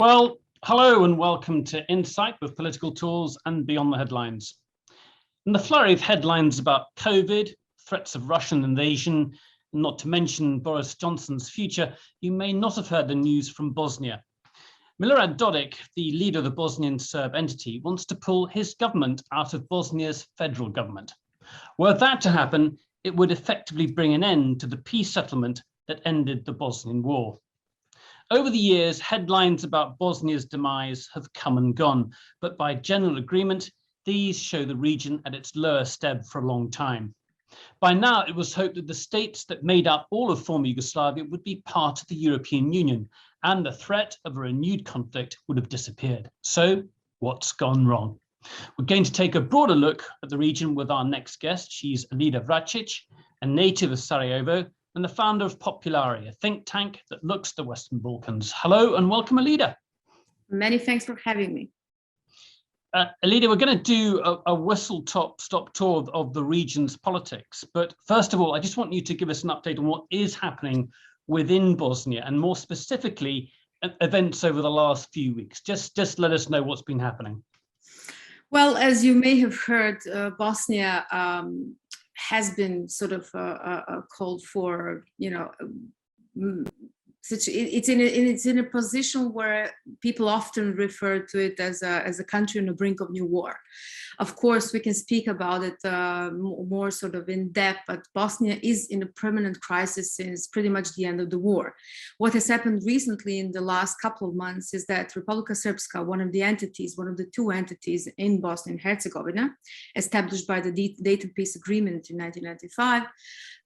Well, hello and welcome to Insight with Political Tools and Beyond the Headlines. In the flurry of headlines about COVID, threats of Russian invasion, not to mention Boris Johnson's future, you may not have heard the news from Bosnia. Milorad Dodik, the leader of the Bosnian Serb entity, wants to pull his government out of Bosnia's federal government. Were that to happen, it would effectively bring an end to the peace settlement that ended the Bosnian War. Over the years, headlines about Bosnia's demise have come and gone, but by general agreement, these show the region at its lowest ebb for a long time. By now, it was hoped that the states that made up all of former Yugoslavia would be part of the European Union, and the threat of a renewed conflict would have disappeared. So, what's gone wrong? We're going to take a broader look at the region with our next guest. She's Alida Vracic, a native of Sarajevo, and the founder of Populari, a think tank that looks at the Western Balkans. Hello and welcome, Alida. Many thanks for having me. Alida, we're going to do a whistle-stop tour of the region's politics. But first of all, I just want you to give us an update on what is happening within Bosnia, and more specifically, events over the last few weeks. Just let us know what's been happening. Well, as you may have heard, Bosnia has been sort of called for, it's in a position where people often refer to it as a country on the brink of new war. Of course, we can speak about it more sort of in depth, but Bosnia is in a permanent crisis since pretty much the end of the war. What has happened recently in the last couple of months is that Republika Srpska, one of the two entities in Bosnia and Herzegovina, established by the Dayton Peace Agreement in 1995,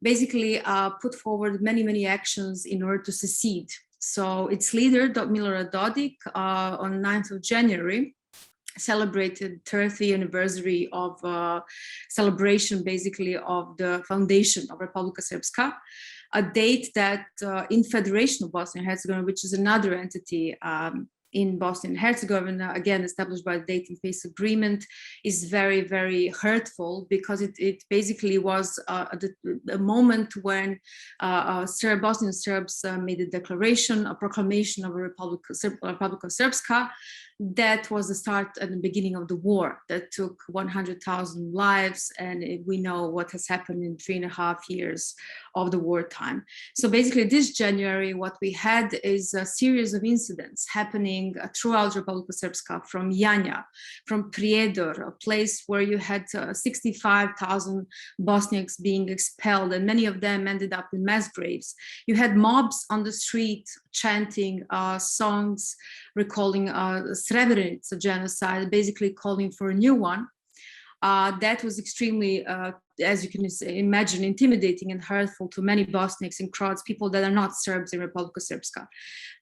basically put forward many actions in order to secede. So its leader, Milorad Dodik, on 9th of January, celebrated 30th anniversary of celebration basically of the foundation of Republika Srpska, a date that in Federation of Bosnia and Herzegovina, which is another entity in Bosnia and Herzegovina, again established by the Dayton Peace Agreement, is very hurtful, because it basically was a moment when Bosnian Serbs made a declaration, a proclamation of a Republika Srpska. That was the start and the beginning of the war that took 100,000 lives, and we know what has happened in 3.5 years of the wartime. So basically this January, what we had is a series of incidents happening throughout Republika Srpska, from Janja, from Prijedor, a place where you had 65,000 Bosniaks being expelled, and many of them ended up in mass graves. You had mobs on the street chanting songs recalling Srebrenica genocide, basically calling for a new one. That was extremely, as you can imagine, intimidating and hurtful to many Bosniaks and Croats, people that are not Serbs in Republika Srpska.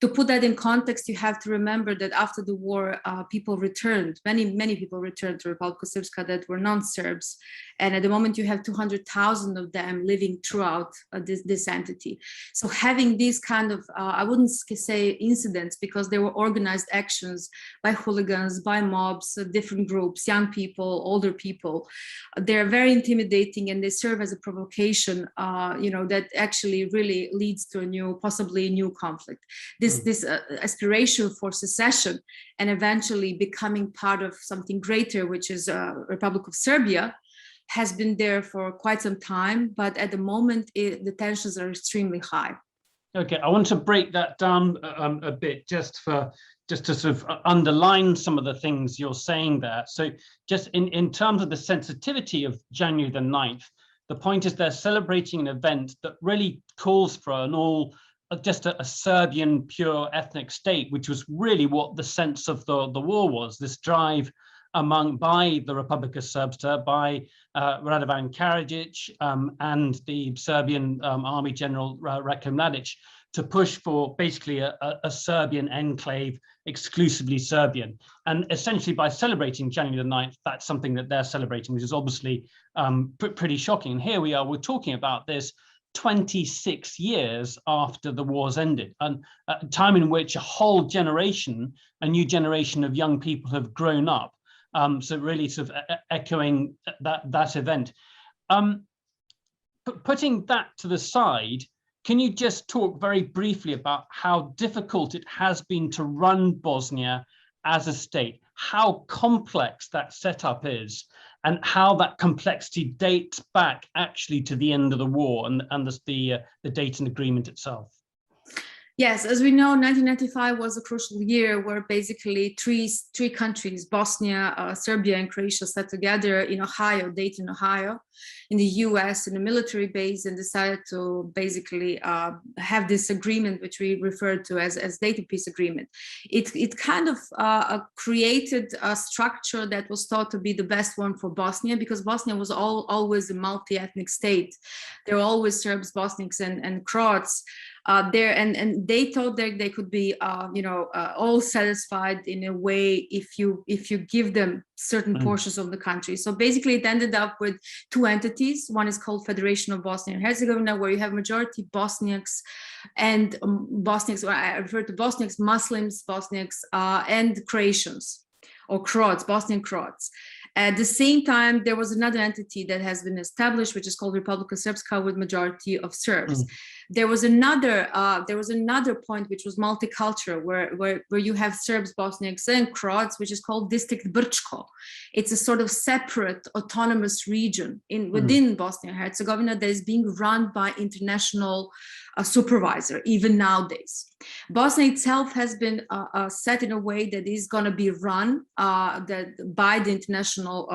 To put that in context, you have to remember that after the war, people returned, many people returned to Republika Srpska that were non-Serbs. And at the moment, you have 200,000 of them living throughout this entity. So having these kind of, I wouldn't say incidents, because they were organized actions by hooligans, by mobs, different groups, young people, older people. They're very intimidating, and they serve as a provocation, that actually really leads to possibly a new conflict. This aspiration for secession and eventually becoming part of something greater, which is Republic of Serbia, has been there for quite some time, but at the moment the tensions are extremely high. Okay, I want to break that down a bit just to sort of underline some of the things you're saying there. So just in terms of the sensitivity of January the 9th, the point is they're celebrating an event that really calls for just a Serbian pure ethnic state, which was really what the sense of the war was, this drive by the Republika Srpska, by Radovan Karadzic and the Serbian army general Ratko Mladic, to push for basically a Serbian enclave, exclusively Serbian. And essentially by celebrating January the 9th, that's something that they're celebrating, which is obviously pretty shocking. And here we are, we're talking about this 26 years after the war's ended, and a time in which a new generation of young people have grown up. So really sort of echoing that event. Putting that to the side, can you just talk very briefly about how difficult it has been to run Bosnia as a state, how complex that setup is, and how that complexity dates back actually to the end of the war and the Dayton Agreement itself? Yes, as we know, 1995 was a crucial year where basically three countries, Bosnia, Serbia, and Croatia, sat together in Ohio, Dayton, Ohio, in the US, in a military base, and decided to basically have this agreement, which we refer to as Dayton Peace Agreement. It kind of created a structure that was thought to be the best one for Bosnia, because Bosnia was always a multi-ethnic state. There were always Serbs, Bosniaks, and Croats there, and they thought that they could be all satisfied in a way if you give them certain portions of the country. So basically it ended up with two entities. One is called Federation of Bosnia and Herzegovina, where you have majority Bosniaks and Bosniaks, I refer to Bosniaks, Muslims, Bosniaks, and Croatians or Croats, Bosnian Croats. At the same time, there was another entity that has been established, which is called Republika Srpska, with majority of Serbs. There was another point, which was multicultural, where you have Serbs, Bosniaks, and Croats, which is called District Brčko. It's a sort of separate autonomous region within Bosnia and Herzegovina that is being run by international supervisor, even nowadays. Bosnia itself has been set in a way that is going to be run by the international,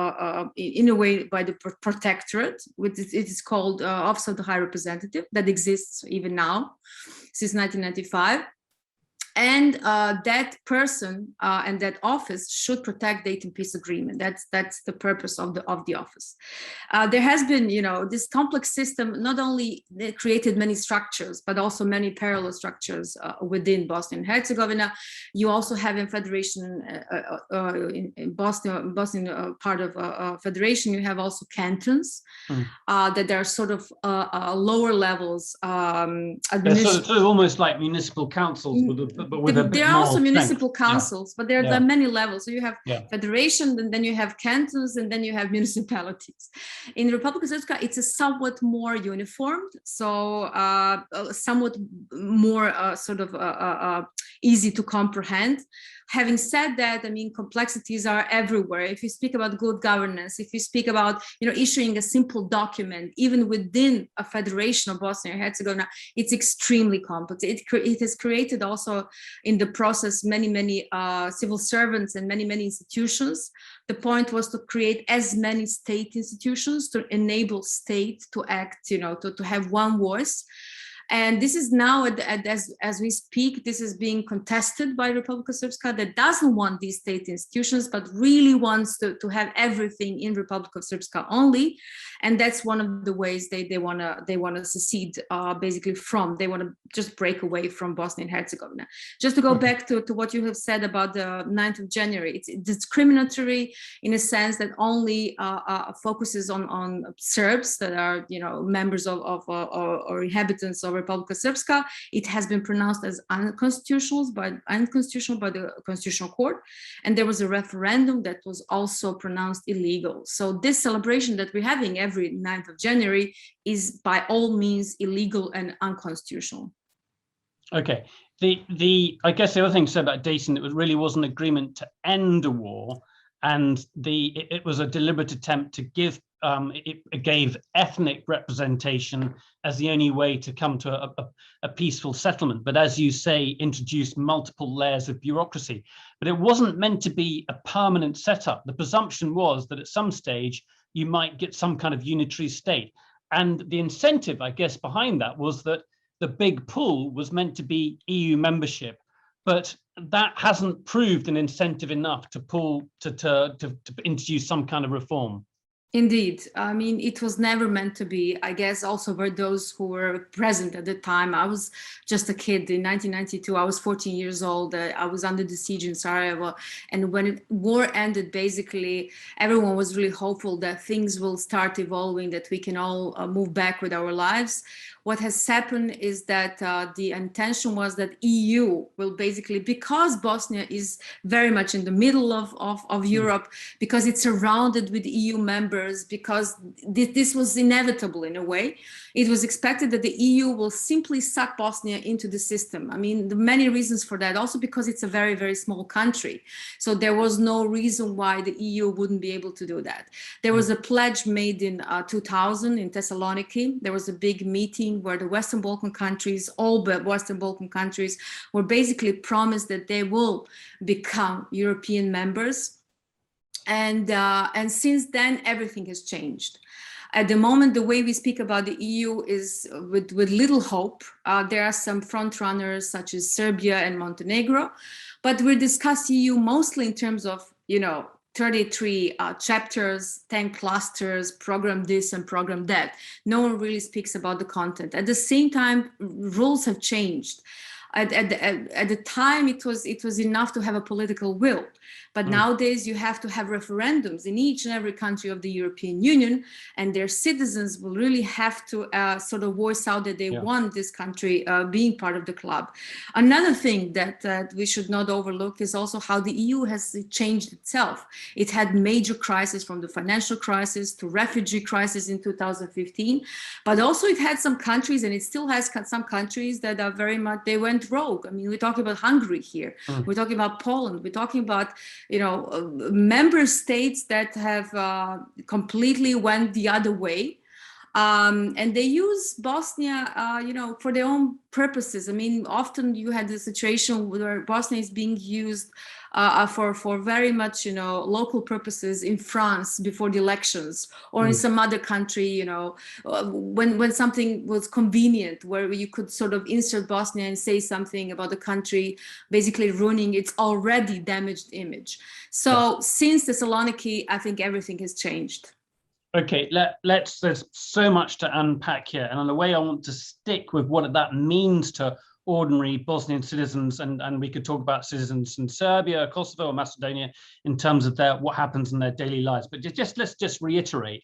in a way, by the protectorate, which it is called Office of the High Representative, that exists even now since 1995. And that person and that office should protect the Dayton Peace Agreement. That's the purpose of the office. There has been, this complex system not only created many structures, but also many parallel structures within Bosnia and Herzegovina. You also have in Federation, in Bosnia part of Federation, you have also cantons that are sort of lower levels. Sort of almost like municipal councils, but with a bit there are more also municipal strength. councils, but there are many levels. So you have federation, and then you have cantons, and then you have municipalities. In Republika Srpska, it's a somewhat more uniformed, so somewhat more easy to comprehend. Having said that, I mean, complexities are everywhere. If you speak about good governance, if you speak about, issuing a simple document, even within a federation of Bosnia and Herzegovina, it's extremely complex. It has created also in the process many civil servants and many institutions. The point was to create as many state institutions to enable state to act, to have one voice. And this is now, as we speak, this is being contested by Republika Srpska, that doesn't want these state institutions, but really wants to have everything in Republika Srpska only. And that's one of the ways they want to secede basically from. They want to just break away from Bosnia and Herzegovina. Just to go back to what you have said about the 9th of January, it's discriminatory in a sense that only focuses on Serbs that are, members of or inhabitants of Republika Srpska. It has been pronounced as unconstitutional by the Constitutional Court, and there was a referendum that was also pronounced illegal. So this celebration that we're having every 9th of January is by all means illegal and unconstitutional. Okay. I guess the other thing to say about Dayton, it really was an agreement to end a war, and it was a deliberate attempt to give it gave ethnic representation as the only way to come to a peaceful settlement, but as you say, introduced multiple layers of bureaucracy. But it wasn't meant to be a permanent setup. The presumption was that at some stage you might get some kind of unitary state. And the incentive, I guess, behind that was that the big pull was meant to be EU membership. But that hasn't proved an incentive enough to pull to introduce some kind of reform. Indeed. I mean, it was never meant to be. I guess also for those who were present at the time. I was just a kid in 1992. I was 14 years old. I was under the siege in Sarajevo. And when war ended, basically, everyone was really hopeful that things will start evolving, that we can all move back with our lives. what has happened is that the intention was that EU will basically, because Bosnia is very much in the middle of Europe, because it's surrounded with EU members, because this was inevitable in a way, it was expected that the EU will simply suck Bosnia into the system. I mean, there are many reasons for that, also because it's a very, very small country. So there was no reason why the EU wouldn't be able to do that. There was a pledge made in 2000 in Thessaloniki. There was a big meeting where the Western Balkan countries, all but Western Balkan countries, were basically promised that they will become European members. And since then, everything has changed. At the moment, the way we speak about the EU is with little hope. There are some front runners such as Serbia and Montenegro, but we discuss EU mostly in terms of, 33 chapters, 10 clusters, program this and program that. No one really speaks about the content. At the same time, rules have changed. At the time, it was enough to have a political will. But nowadays, you have to have referendums in each and every country of the European Union, and their citizens will really have to sort of voice out that they want this country being part of the club. Another thing that we should not overlook is also how the EU has changed itself. It had major crises, from the financial crisis to refugee crisis in 2015, but also it had some countries, and it still has some countries that are very much, they went rogue. I mean, we're talking about Hungary here. We're talking about Poland. We're talking about member states that have completely went the other way. And they use Bosnia, for their own purposes. I mean, often you had the situation where Bosnia is being used for very much, local purposes in France before the elections, or in some other country, when something was convenient, where you could sort of insert Bosnia and say something about the country, basically ruining its already damaged image. So since Thessaloniki, I think everything has changed. Okay, there's so much to unpack here. And in a way, I want to stick with what that means to ordinary Bosnian citizens, and we could talk about citizens in Serbia, Kosovo, or Macedonia in terms of what happens in their daily lives. But let's just reiterate.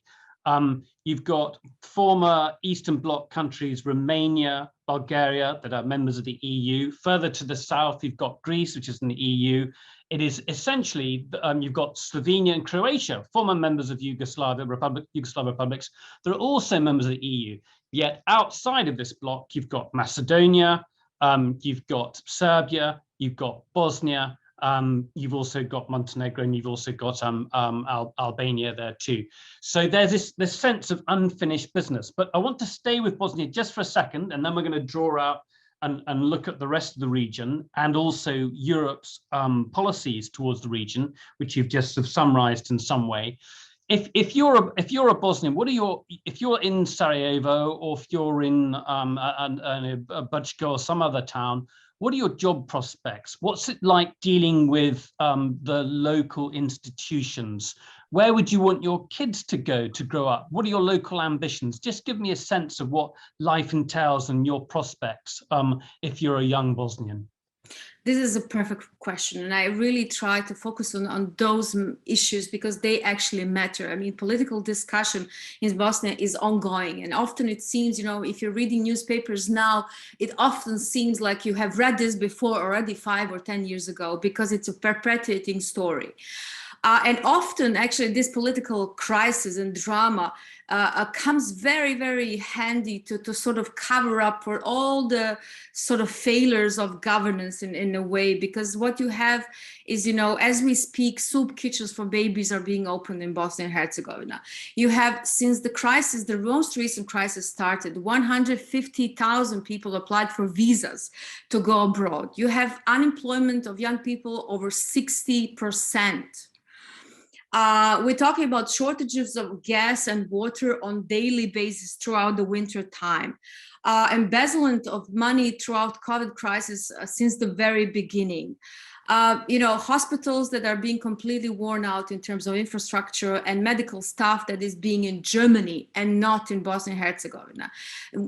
You've got former Eastern Bloc countries, Romania, Bulgaria, that are members of the EU. Further to the south, you've got Greece, which is in the EU. It is essentially, you've got Slovenia and Croatia, former members of Yugoslav republics. They're also members of the EU. Yet outside of this bloc, you've got Macedonia, you've got Serbia, you've got Bosnia, you've also got Montenegro, and you've also got Albania there too. So there's this sense of unfinished business. But I want to stay with Bosnia just for a second, and then we're going to draw out and look at the rest of the region, and also Europe's policies towards the region, which you've just sort of summarized in some way. If you're a Bosnian, if you're in Sarajevo, or if you're in Bachko or some other town, what are your job prospects? What's it like dealing with the local institutions? Where would you want your kids to go to grow up? What are your local ambitions? Just give me a sense of what life entails and your prospects if you're a young Bosnian. This is a perfect question, and I really try to focus on those issues because they actually matter. I mean, political discussion in Bosnia is ongoing, and often it seems, if you're reading newspapers now, it often seems like you have read this before already 5 or 10 years ago, because it's a perpetuating story. And often, actually, this political crisis and drama comes very, very handy to sort of cover up for all the sort of failures of governance in a way, because what you have is, as we speak, soup kitchens for babies are being opened in Bosnia and Herzegovina. You have, since the most recent crisis started, 150,000 people applied for visas to go abroad. You have unemployment of young people over 60%. We're talking about shortages of gas and water on daily basis throughout the winter time. Embezzlement of money throughout COVID crisis since the very beginning. Hospitals that are being completely worn out in terms of infrastructure, and medical staff that is being in Germany and not in Bosnia and Herzegovina.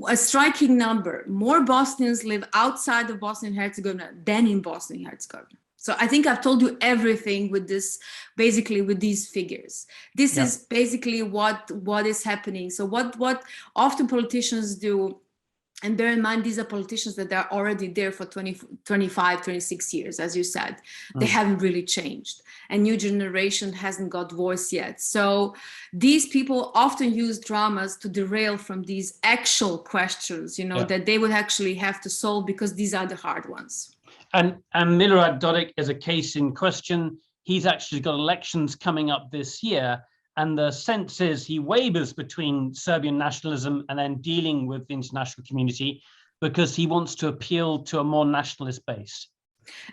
A striking number, more Bosnians live outside of Bosnia and Herzegovina than in Bosnia and Herzegovina. So I think I've told you everything with this, basically with these figures. This is basically what is happening. So what often politicians do And bear in mind, these are politicians that are already there for 20, 25, 26 years, as you said. They haven't really changed. And new generation hasn't got voice yet. So these people often use dramas to derail from these actual questions, you know, that they would actually have to solve, because these are the hard ones. And Milorad Dodik is a case in question. He's actually got elections coming up this year. And the sense is he wavers between Serbian nationalism and then dealing with the international community, because he wants to appeal to a more nationalist base.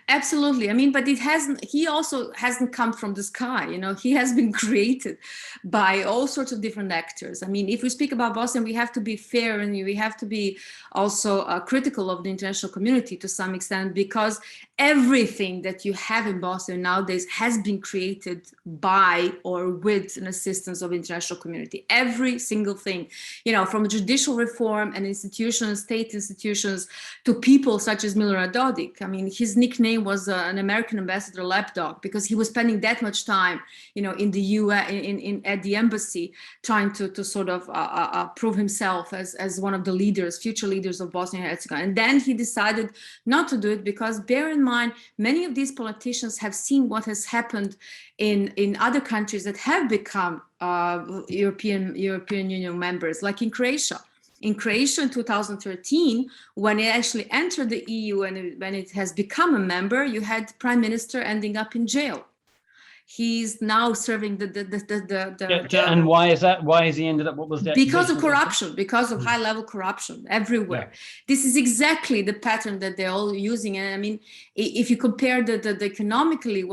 Absolutely. I mean, but he also hasn't come from the sky, you know, he has been created by all sorts of different actors. I mean, if we speak about Bosnia, we have to be fair, and we have to be also critical of the international community to some extent, because everything that you have in Bosnia nowadays has been created by or with an assistance of international community. Every single thing, you know, from judicial reform and institutions, state institutions, to people such as Milorad Dodik. I mean, his nickname was an American ambassador lapdog, because he was spending that much time, you know, in the US, at the embassy, trying to sort of prove himself as one of the leaders, future leaders of Bosnia and Herzegovina. And then he decided not to do it, because bear in mind, many of these politicians have seen what has happened in other countries that have become European Union members, like in Croatia. In Croatia in 2013, when it actually entered the EU and when it has become a member, you had Prime Minister ending up in jail. He's now serving and why is that? Why has he ended up? What was that? Because of corruption, because of high-level corruption everywhere. Yeah. This is exactly the pattern that they're all using. And I mean, if you compare the economically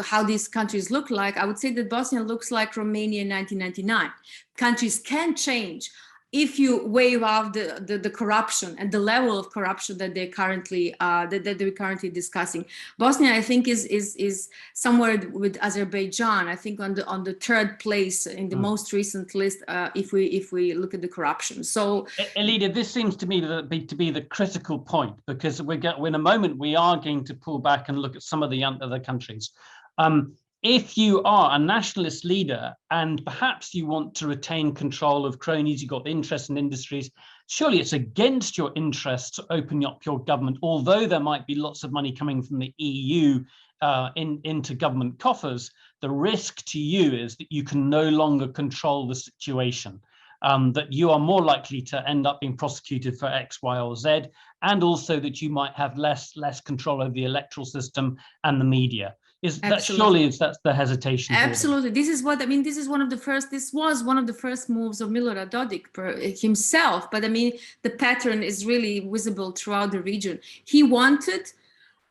how these countries look like, I would say that Bosnia looks like Romania in 1999. Countries can change if you wave off the corruption and the level of corruption that they're currently discussing. Bosnia, I think, is somewhere with Azerbaijan. I think on the third place in the most recent list, if we look at the corruption. So, Alida, this seems to me to be the critical point, because in a moment we are going to pull back and look at some of the other countries. If you are a nationalist leader and perhaps you want to retain control of cronies, you've got interest in industries, surely it's against your interest to open up your government, although there might be lots of money coming from the EU into government coffers. The risk to you is that you can no longer control the situation, that you are more likely to end up being prosecuted for X, Y, or Z, and also that you might have less control over the electoral system and the media. That's the hesitation. Absolutely. This is what I mean. This was one of the first moves of Milorad Dodik himself. But I mean, the pattern is really visible throughout the region. He wanted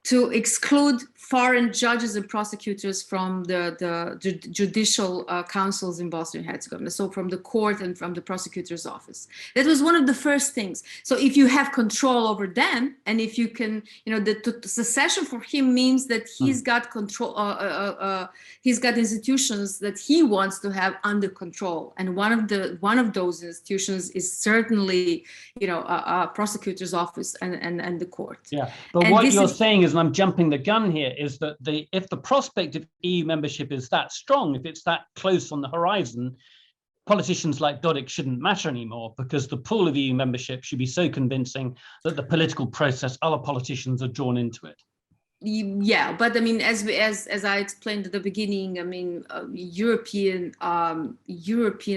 to exclude foreign judges and prosecutors from the judicial councils in Bosnia and Herzegovina, so from the court and from the prosecutor's office. That was one of the first things. So if you have control over them, and if you can, you know, the secession for him means that he's got control, he's got institutions that he wants to have under control. And one of those institutions is certainly, you know, a prosecutor's office and the court. Yeah, but what you're saying is, and I'm jumping the gun here, is that if the prospect of EU membership is that strong, if it's that close on the horizon, politicians like Dodik shouldn't matter anymore, because the pull of EU membership should be so convincing that the political process, other politicians are drawn into it. Yeah, but I mean, as I explained at the beginning, I mean, European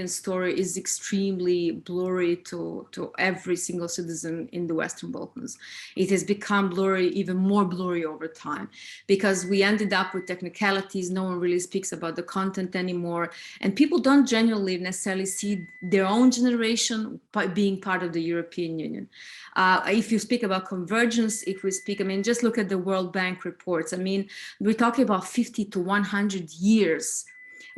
story is extremely blurry to every single citizen in the Western Balkans. It has become blurry, even more blurry over time, because we ended up with technicalities. No one really speaks about the content anymore, and people don't genuinely necessarily see their own generation by being part of the European Union. If you speak about convergence, if we speak, I mean, just look at the World Bank reports. I mean, we're talking about 50 to 100 years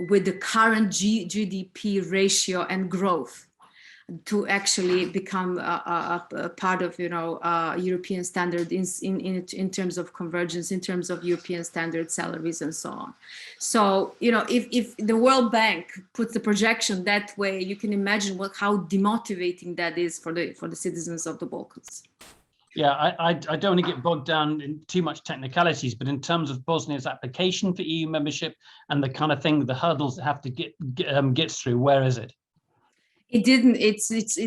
with the current GDP ratio and growth to actually become a part of, you know, European standard in terms of convergence, in terms of European standard salaries and so on. So, you know, if the World Bank puts the projection that way, you can imagine how demotivating that is for the citizens of the Balkans. Yeah, I don't want to get bogged down in too much technicalities, but in terms of Bosnia's application for EU membership and the kind of thing, the hurdles it have to get through, where is it? It didn't. It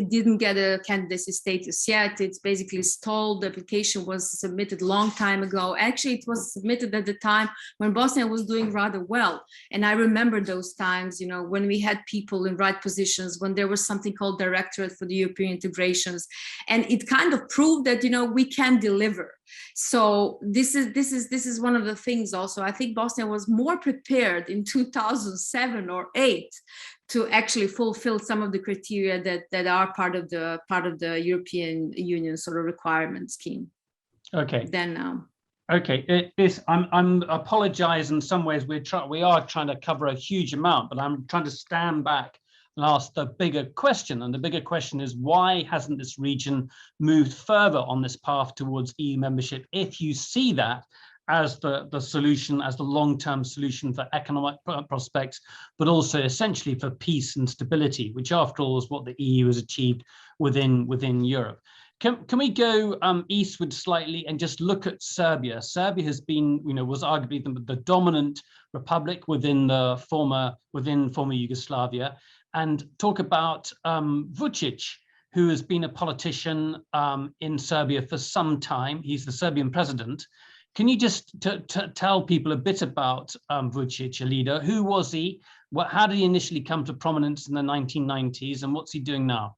didn't get a candidacy status yet. It's basically stalled. The application was submitted a long time ago. Actually, it was submitted at the time when Bosnia was doing rather well. And I remember those times, you know, when we had people in right positions, when there was something called directorate for the European integrations, and it kind of proved that, you know, we can deliver. So this is one of the things. Also, I think Bosnia was more prepared in 2007 or 8 to actually fulfill some of the criteria that are part of the European Union sort of requirement scheme. Okay. Then now. Okay, I'm apologize in some ways. We are trying to cover a huge amount, but I'm trying to stand back and ask the bigger question. And the bigger question is, why hasn't this region moved further on this path towards EU membership? If you see that as the solution, as the long-term solution for economic prospects, but also essentially for peace and stability, which after all is what the EU has achieved within Europe. Can we go eastward slightly and just look at Serbia? Serbia has been, you know, was arguably the dominant republic within former Yugoslavia, and talk about Vučić, who has been a politician in Serbia for some time. He's the Serbian president. Can you just tell people a bit about Vučić, Alida? Who was he? How did he initially come to prominence in the 1990s, and what's he doing now?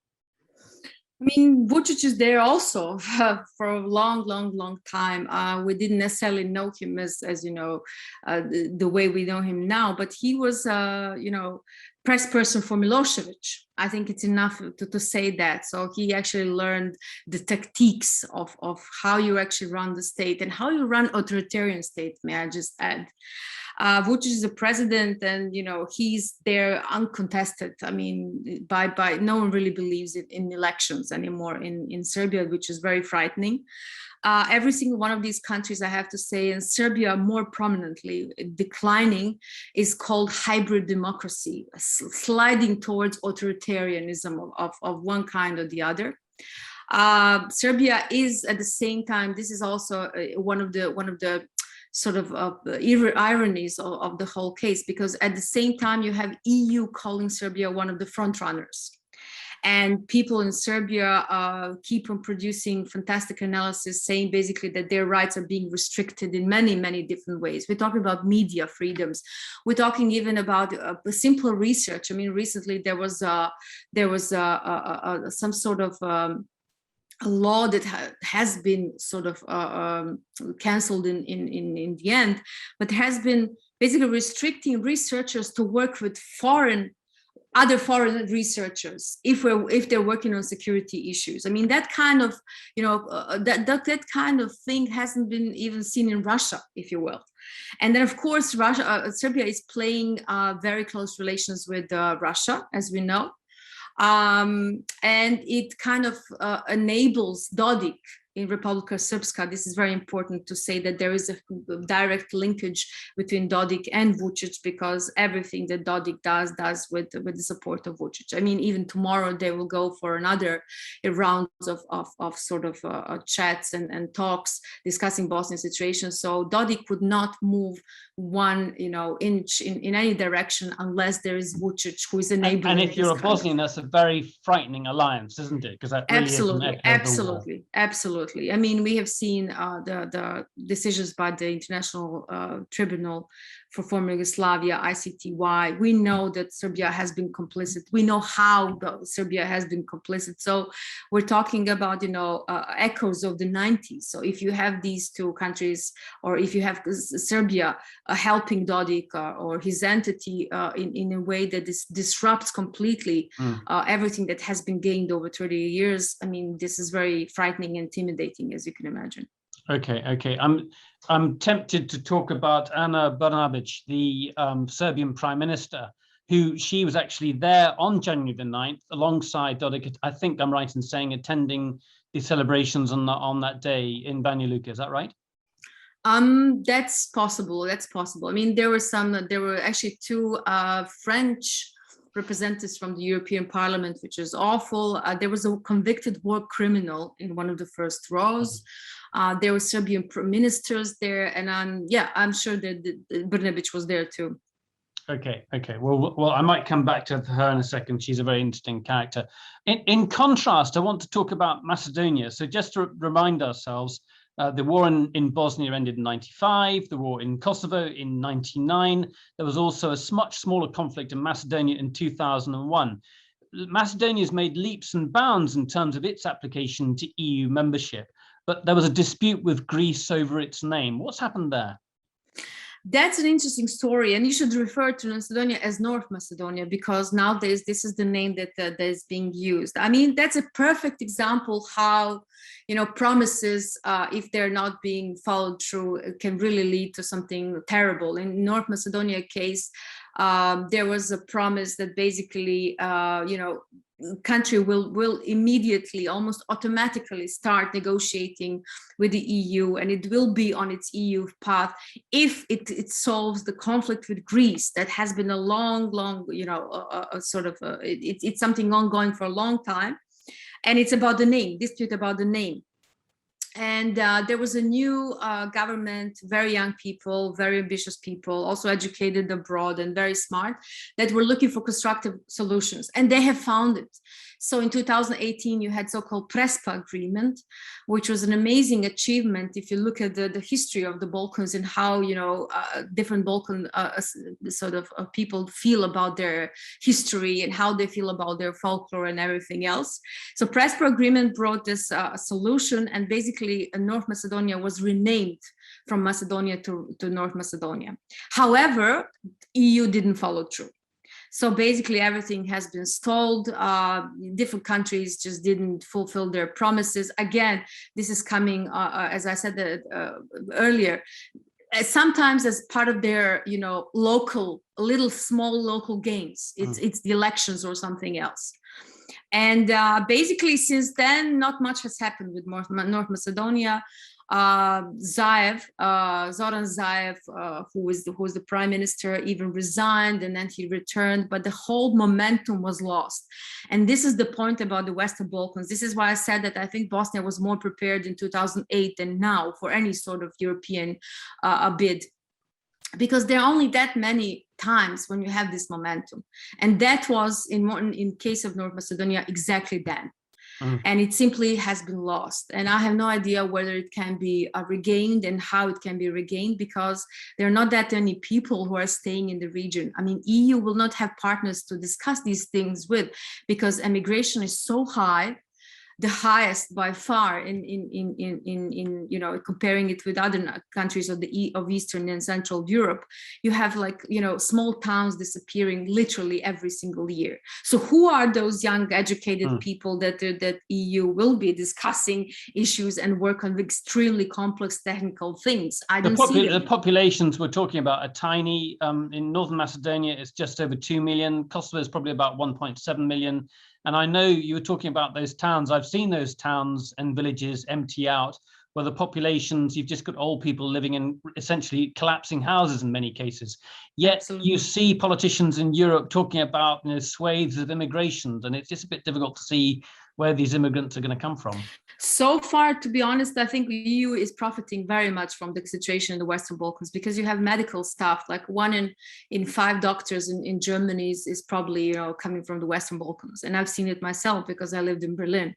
I mean, Vučić is there also for a long time. We didn't necessarily know him as you know, the way we know him now, but he was, you know, press person for Milosevic. I think it's enough to say that. So he actually learned the tactics of how you actually run the state and how you run authoritarian state, may I just add. Vučić is the president, and you know he's there uncontested. I mean, by no one really believes in elections anymore in Serbia, which is very frightening. Every single one of these countries, I have to say, and Serbia more prominently declining, is called hybrid democracy, sliding towards authoritarianism of one kind or the other. Serbia is at the same time. This is also one of the sort of ironies of the whole case, because at the same time you have EU calling Serbia one of the front runners, and people in Serbia keep on producing fantastic analysis saying basically that their rights are being restricted in many different ways. We're talking about media freedoms. We're talking even about simple research. I mean, recently there was some sort of a law that has been sort of cancelled in the end, but has been basically restricting researchers to work with other foreign researchers if they're working on security issues. I mean, that kind of, you know, that kind of thing hasn't been even seen in Russia, if you will. And then, of course, Serbia is playing very close relations with Russia, as we know. And it kind of enables Dodik in Republika Srpska. This is very important to say, that there is a direct linkage between Dodik and Vučić, because everything that Dodik does with the support of Vučić. I mean, even tomorrow they will go for another round of sort of chats and talks discussing Bosnian situation. So Dodik would not move one, you know, inch in any direction unless there is Vučić who is enabling. And if you're a Bosnian, that's a very frightening alliance, isn't it? Because that really absolutely. I mean, we have seen the decisions by the International Tribunal for former Yugoslavia, ICTY. We know that Serbia has been complicit. We know how Serbia has been complicit. So we're talking about, you know, echoes of the 90s. So if you have these two countries, or if you have Serbia helping Dodik or his entity in a way that disrupts completely everything that has been gained over 30 years, I mean, this is very frightening and intimidating, as you can imagine. Okay. I'm tempted to talk about Ana Brnabić, the Serbian Prime Minister, she was actually there on January the 9th alongside Dodik. I think I'm right in saying attending the celebrations on that day in Banja Luka. Is that right? That's possible. I mean, there were actually two French representatives from the European Parliament, which is awful. There was a convicted war criminal in one of the first rows. There were Serbian ministers there, and I'm sure that Brnabić was there too. Okay. Well, I might come back to her in a second. She's a very interesting character. In contrast, I want to talk about Macedonia. So just to remind ourselves, the war in Bosnia ended in 95, the war in Kosovo in 99. There was also a much smaller conflict in Macedonia in 2001. Macedonia has made leaps and bounds in terms of its application to EU membership, but there was a dispute with Greece over its name. What's happened there? That's an interesting story, and you should refer to Macedonia as North Macedonia, because nowadays this is the name that is being used. I mean, that's a perfect example how, promises, if they're not being followed through, can really lead to something terrible. In North Macedonia case, there was a promise that basically, country will immediately, almost automatically start negotiating with the EU, and it will be on its EU path if it solves the conflict with Greece that has been a long, it's something ongoing for a long time, and it's about the name, dispute about the name. And there was a new government, very young people, very ambitious people, also educated abroad and very smart, that were looking for constructive solutions, and they have found it. So in 2018, you had so-called Prespa agreement, which was an amazing achievement. If you look at the history of the Balkans and how, different Balkan people feel about their history and how they feel about their folklore and everything else. So Prespa agreement brought this solution, and basically North Macedonia was renamed from Macedonia to North Macedonia. However, EU didn't follow through. So basically everything has been stalled. Different countries just didn't fulfill their promises. Again, this is coming, as I said earlier, sometimes as part of their, small local games. It's the elections or something else. And basically since then, not much has happened with North Macedonia. Zoran Zaev, who was the prime minister, even resigned, and then he returned, but the whole momentum was lost. And this is the point about the Western Balkans. This is why I said that I think Bosnia was more prepared in 2008 than now for any sort of European bid, because there are only that many times when you have this momentum, and that was in case of North Macedonia exactly then. And it simply has been lost. And I have no idea whether it can be regained and how it can be regained, because there are not that many people who are staying in the region. I mean, EU will not have partners to discuss these things with, because immigration is so high, the highest by far in comparing it with other countries of Eastern and Central Europe. You have small towns disappearing literally every single year. So who are those young educated people that EU will be discussing issues and work on extremely complex technical things? I don't see them. The populations we're talking about are tiny. In Northern Macedonia, it's just over 2 million. Kosovo is probably about 1.7 million. And I know you were talking about those towns. I've seen those towns and villages empty out, where the populations, you've just got old people living in essentially collapsing houses in many cases. Yet Absolutely. You see politicians in Europe talking about swathes of immigration, and it's just a bit difficult to see where these immigrants are going to come from. So far, to be honest, I think the EU is profiting very much from the situation in the Western Balkans, because you have medical staff, like 1 in 5 doctors in Germany is probably coming from the Western Balkans, and I've seen it myself because I lived in Berlin.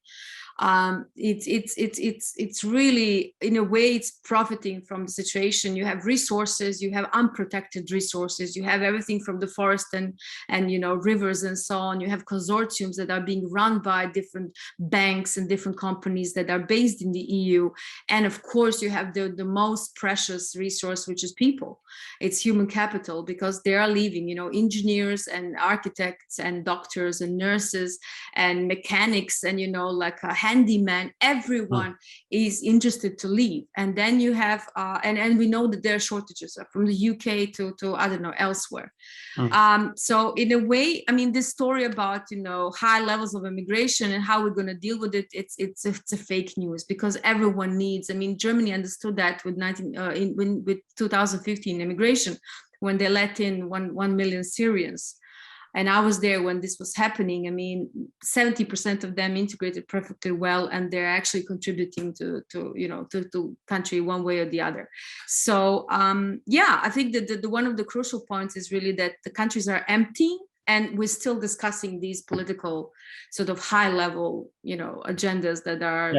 It's really, in a way, it's profiting from the situation. You have resources, you have unprotected resources, you have everything from the forest and rivers and so on. You have consortiums that are being run by different banks and different companies that are based in the EU. And of course, you have the most precious resource, which is people. It's human capital, because they are leaving, engineers and architects and doctors and nurses and mechanics and, handyman, everyone is interested to leave. And then you have, and we know that there are shortages from the UK to I don't know, elsewhere. So in a way, I mean, this story about, high levels of immigration and how we're going to deal with it, it's a fake news, because everyone needs, I mean, Germany understood that with 2015 immigration, when they let in 1 million Syrians. And I was there when this was happening. I mean, 70% of them integrated perfectly well, and they're actually contributing to country one way or the other. So yeah, I think that the one of the crucial points is really that the countries are emptying, and we're still discussing these political sort of high level, agendas that are,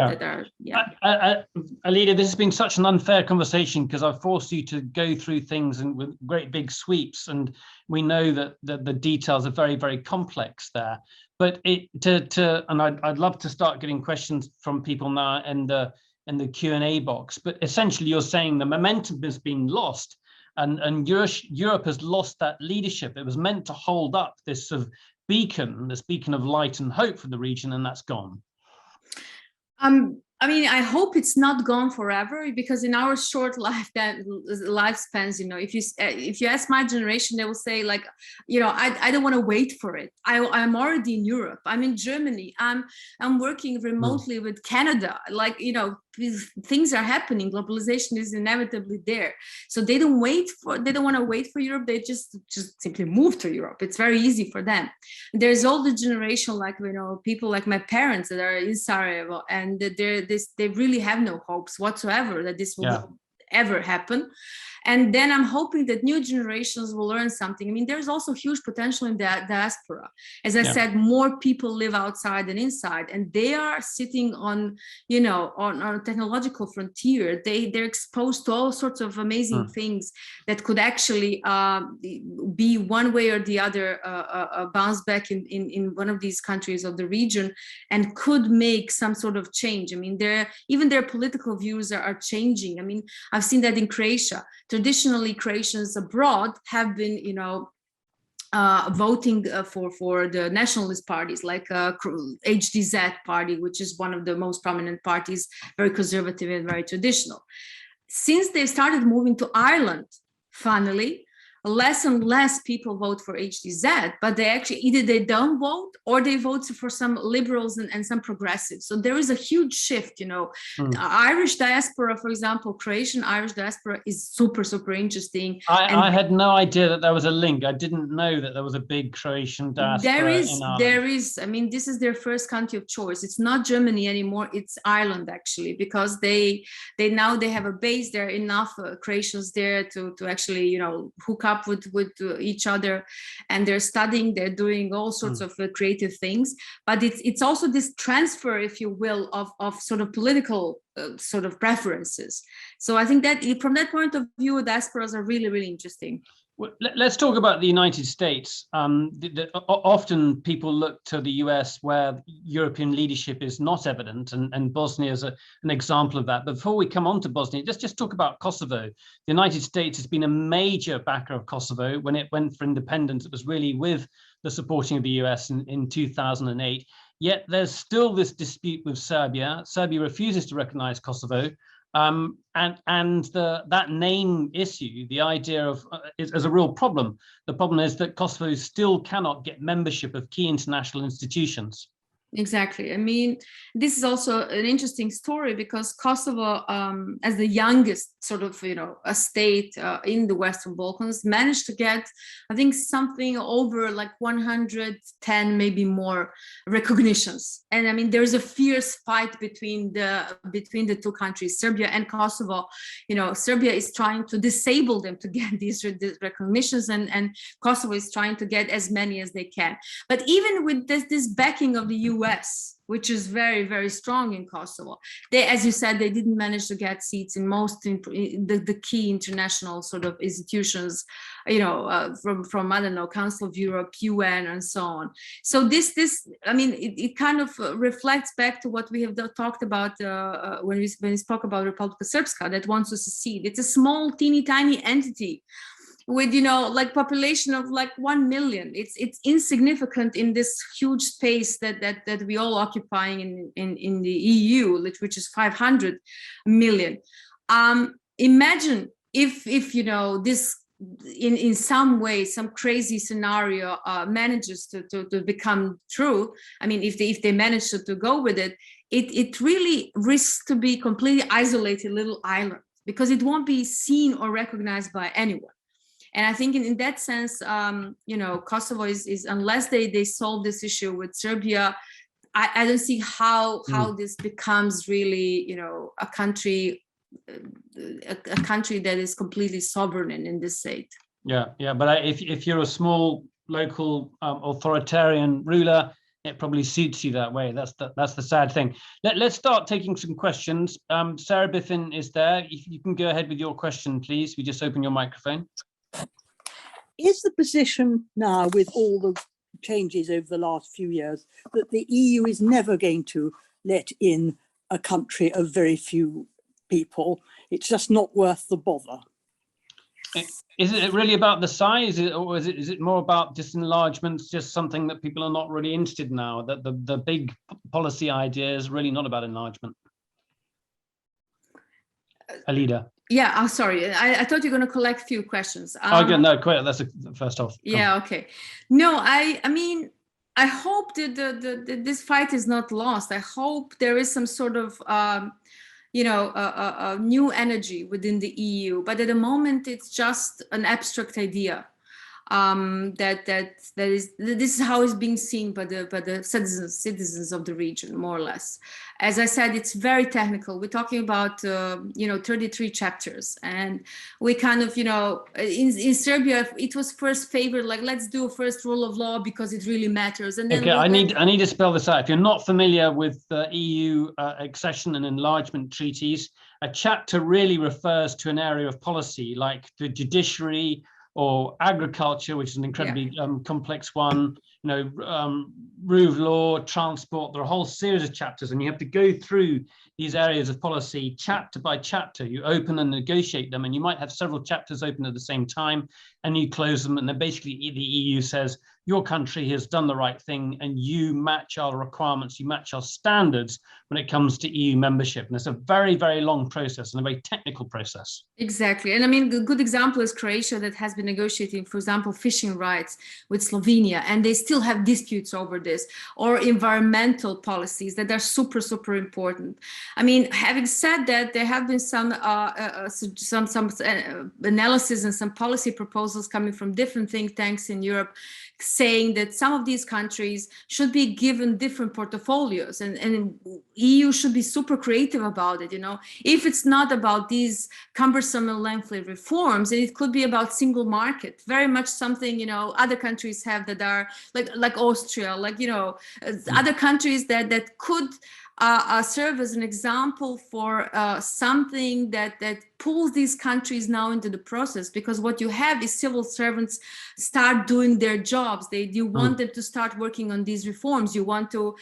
Alida, this has been such an unfair conversation because I've forced you to go through things and with great big sweeps, and we know that the details are very, very complex there. But I'd love to start getting questions from people now in the Q&A box. But essentially, you're saying the momentum has been lost. And Europe has lost that leadership. It was meant to hold up this sort of this beacon of light and hope for the region, and that's gone. I mean, I hope it's not gone forever, because in our short lifespans, if you ask my generation, they will say like, I don't want to wait for it. I'm already in Europe. I'm in Germany. I'm working remotely with Canada. Like, things are happening. Globalization is inevitably there. So they don't want to wait for Europe. They just simply move to Europe. It's very easy for them. There's all the generation, like, people like my parents that are in Sarajevo, and they really have no hopes whatsoever that this will ever happen. And then I'm hoping that new generations will learn something. I mean, there's also huge potential in the diaspora. As I said, more people live outside than inside, and they are sitting on a technological frontier. They're exposed to all sorts of amazing things that could actually be one way or the other a bounce back in one of these countries of the region, and could make some sort of change. I mean, even their political views are changing. I mean, I've seen that in Croatia. Traditionally, Croatians abroad have been, voting for the nationalist parties, like HDZ party, which is one of the most prominent parties, very conservative and very traditional. Since they started moving to Ireland, finally, less and less people vote for HDZ, but they actually either they don't vote or they vote for some liberals and some progressives. So there is a huge shift, The Irish diaspora, for example, Croatian Irish diaspora is super, super interesting. I had no idea that there was a link. I didn't know that there was a big Croatian diaspora. There is. I mean, this is their first country of choice. It's not Germany anymore. It's Ireland, actually, because they now have a base. There are enough Croatians there to actually, hook up with each other, and they're studying, they're doing all sorts of creative things. But it's also this transfer, if you will, of sort of political sort of preferences. So I think that from that point of view, diasporas are really, really interesting. Well, let's talk about the United States. Often people look to the US where European leadership is not evident, and Bosnia is an example of that. But before we come on to Bosnia, let's just talk about Kosovo. The United States has been a major backer of Kosovo. When it went for independence, it was really with the supporting of the US in 2008. Yet there's still this dispute with Serbia. Serbia refuses to recognize Kosovo. That name issue, the idea of is a real problem. The problem is that Kosovo still cannot get membership of key international institutions. Exactly. I mean, this is also an interesting story because Kosovo, as the youngest sort of, a state in the Western Balkans, managed to get, I think, something over like 110, maybe more recognitions. And I mean, there's a fierce fight between the two countries, Serbia and Kosovo. Serbia is trying to disable them to get these recognitions, and Kosovo is trying to get as many as they can. But even with this backing of the US, which is very, very strong in Kosovo, they, as you said, they didn't manage to get seats in most the key international sort of institutions, from I don't know, Council of Europe, UN, and so on. So this I mean, it kind of reflects back to what we have talked about when we spoke about Republika Srpska that wants to secede. It's a small, teeny tiny entity with like population of like 1 million. It's insignificant in this huge space that we all occupying in the EU, which is 500 million. Imagine if this in some way, some crazy scenario manages to become true. I mean, if they manage to go with it, it really risks to be completely isolated little island, because it won't be seen or recognized by anyone. And I think in that sense, you know, Kosovo is unless they solve this issue with Serbia, I don't see how this becomes really, you know, a country that is completely sovereign in this state. Yeah, but if you're a small local authoritarian ruler, it probably suits you that way. That's the sad thing. Let's start taking some questions. Sarah Biffin is there. If you can go ahead with your question, please. We just open your microphone. Is the position now, with all the changes over the last few years, that the EU is never going to let in a country of very few people? It's just not worth the bother. Is it really about the size, or is it more about just enlargements, just something that people are not really interested in now, that the big policy idea is really not about enlargement? Alida. Yeah, I'm sorry. I thought you were going to collect a few questions. Okay, no, quite. That's first off. Yeah, okay. No, I mean, I hope that this fight is not lost. I hope there is some sort of, you know, a new energy within the EU. But at the moment, it's just an abstract idea. This is how it's being seen by the citizens of the region, more or less. As I said, it's very technical. We're talking about you know, 33 chapters, and we kind of, you know, in Serbia it was first favored, like, let's do first rule of law because it really matters. And then okay, I need to spell this out. If you're not familiar with the EU accession and enlargement treaties, a chapter really refers to an area of policy like the judiciary or agriculture, which is an incredibly complex one, you know, rule of law, transport. There are a whole series of chapters, and you have to go through these areas of policy chapter by chapter. You open and negotiate them, and you might have several chapters open at the same time, and you close them, and then basically the EU says, your country has done the right thing, and you match our requirements, you match our standards when it comes to EU membership. And it's a very, very long process and a very technical process. Exactly. And I mean, a good example is Croatia, that has been negotiating, for example, fishing rights with Slovenia, and they still have disputes over this, or environmental policies that are super, super important. I mean, having said that, there have been some analysis and some policy proposals coming from different think tanks in Europe, saying that some of these countries should be given different portfolios, and EU should be super creative about it. You know, if it's not about these cumbersome and lengthy reforms, and it could be about single market, very much something, you know, other countries have that are like Austria, like, you know, other countries that could serve as an example for something that pulls these countries now into the process. Because what you have is civil servants start doing their jobs. You want them to start working on these reforms. You want to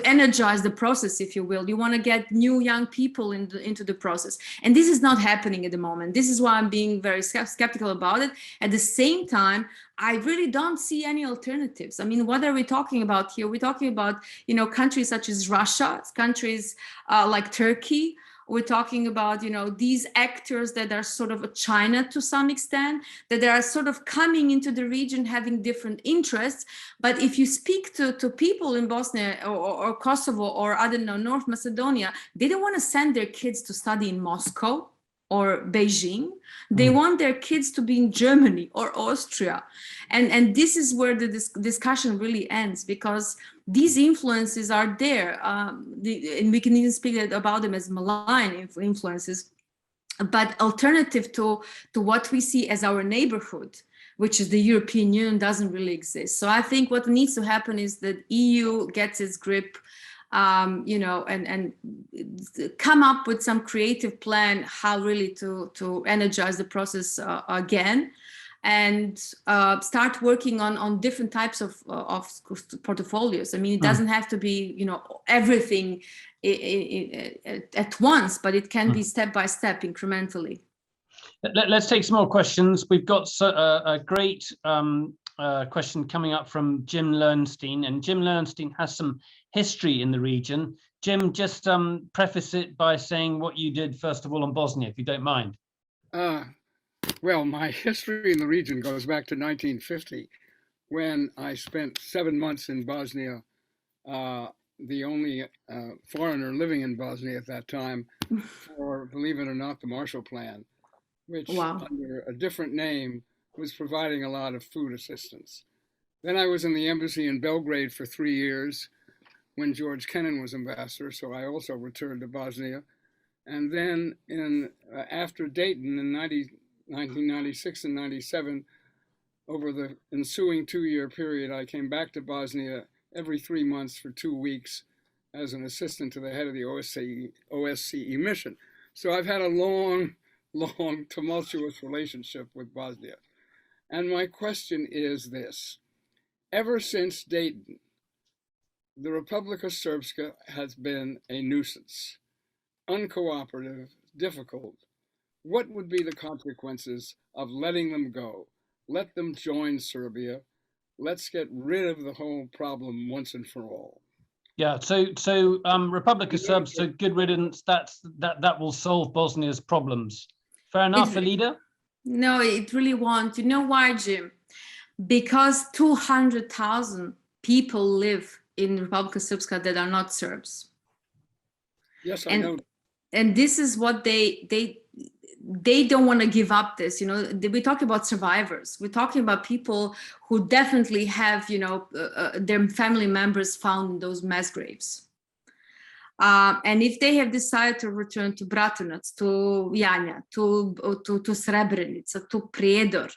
energize the process, if you will. You want to get new young people into the process. And this is not happening at the moment. This is why I'm being very skeptical about it. At the same time, I really don't see any alternatives. I mean, what are we talking about here? We're talking about, you know, countries such as Russia, countries like Turkey. We're talking about, you know, these actors that are sort of a China to some extent, that they are sort of coming into the region having different interests. But if you speak to people in Bosnia or Kosovo or, I don't know, North Macedonia, they don't want to send their kids to study in Moscow or Beijing. They want their kids to be in Germany or Austria. And this is where the discussion really ends, because these influences are there. And we can even speak about them as malign influences. But alternative to what we see as our neighborhood, which is the European Union, doesn't really exist. So I think what needs to happen is that EU gets its grip, you know, and come up with some creative plan how really to energize the process again, and start working on different types of portfolios. I mean, it doesn't have to be, you know, everything at once, but it can be step by step, incrementally. Let's take some more questions. We've got a great question coming up from Jim Lernstein, and Jim Lernstein has some history in the region. Jim, just preface it by saying what you did first of all on Bosnia, if you don't mind. Well, my history in the region goes back to 1950, when I spent 7 months in Bosnia, the only foreigner living in Bosnia at that time, for, believe it or not, the Marshall Plan, which under a different name was providing a lot of food assistance. Then I was in the embassy in Belgrade for 3 years when George Kennan was ambassador, so I also returned to Bosnia. And then after Dayton in 1996 and 97, over the ensuing 2-year period, I came back to Bosnia every 3 months for 2 weeks as an assistant to the head of the OSCE mission. So I've had a long, tumultuous relationship with Bosnia. And my question is this: ever since Dayton, the Republika Srpska has been a nuisance, uncooperative, difficult. What would be the consequences of letting them go? Let them join Serbia. Let's get rid of the whole problem once and for all. Yeah, so Republika Srpska, good riddance. That will solve Bosnia's problems. Fair enough, Alida? No, it really won't. You know why, Jim? Because 200,000 people live in Republika Srpska that are not Serbs. Yes, I know. And this is what they don't want to give up this. You know, we talk about survivors. We're talking about people who definitely have, you know, their family members found in those mass graves. And if they have decided to return to Bratunac, to Janja, to Srebrenica, to Prijedor,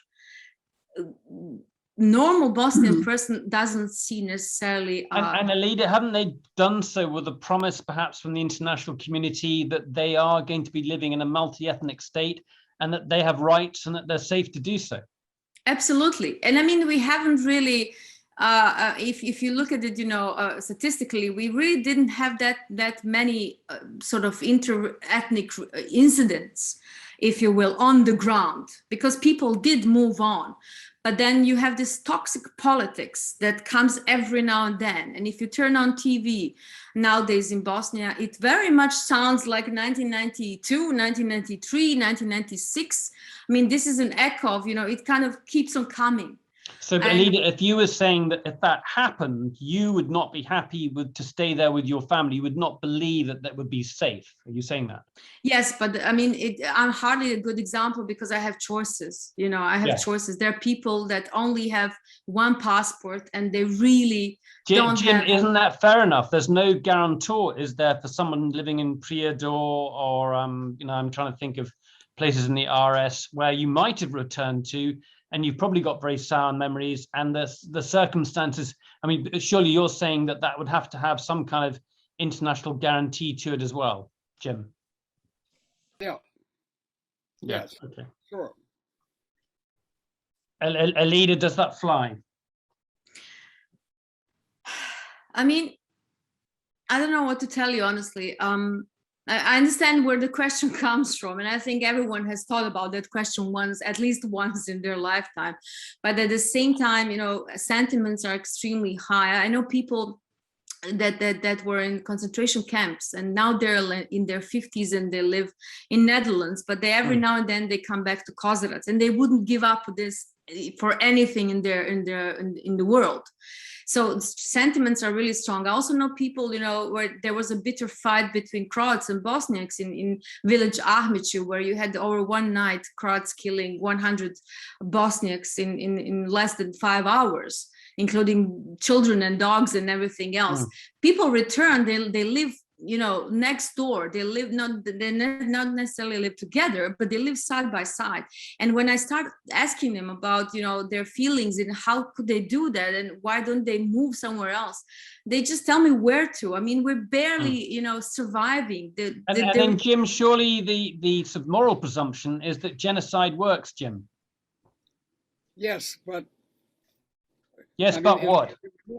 normal Bosnian person doesn't see necessarily. And Alida, haven't they done so with a promise, perhaps from the international community, that they are going to be living in a multi-ethnic state and that they have rights and that they're safe to do so? Absolutely. And I mean, we haven't really, if you look at it, you know, statistically, we really didn't have that many sort of inter-ethnic incidents, if you will, on the ground, because people did move on. But then you have this toxic politics that comes every now and then. And if you turn on TV nowadays in Bosnia, it very much sounds like 1992, 1993, 1996. I mean, this is an echo of, you know, it kind of keeps on coming. So, Alida, if you were saying that if that happened, you would not be happy to stay there with your family, you would not believe that would be safe. Are you saying that? Yes, but I mean, I'm hardly a good example because I have choices. You know, I have choices. There are people that only have one passport and they really don't Jim, have. isn't that fair enough? There's no guarantor, is there, for someone living in Prijedor or, you know, I'm trying to think of places in the RS where you might have returned to, and you've probably got very sour memories, and the circumstances. I mean, surely you're saying that would have to have some kind of international guarantee to it as well, Jim? Yeah. Yes. Okay. Sure. Alida, does that fly? I mean, I don't know what to tell you, honestly. I understand where the question comes from, and I think everyone has thought about that question at least once in their lifetime. But at the same time, you know, sentiments are extremely high. I know people that were in concentration camps, and now they're in their 50s and they live in Netherlands. But they every now and then they come back to Kozarac, and they wouldn't give up this for anything in the world. So sentiments are really strong. I also know people, you know, where there was a bitter fight between Croats and Bosniaks in village Ahmiću, where you had over one night Croats killing 100 Bosniaks in less than 5 hours, including children and dogs and everything else. People return, they live, you know, next door. They not necessarily live together, but they live side by side. And when I start asking them about, you know, their feelings and how could they do that and why don't they move somewhere else, they just tell me where to. I mean, we're barely, you know, surviving. And then, Jim, surely the sort of moral presumption is that genocide works, Jim. Yes, but. Yes, I mean, what?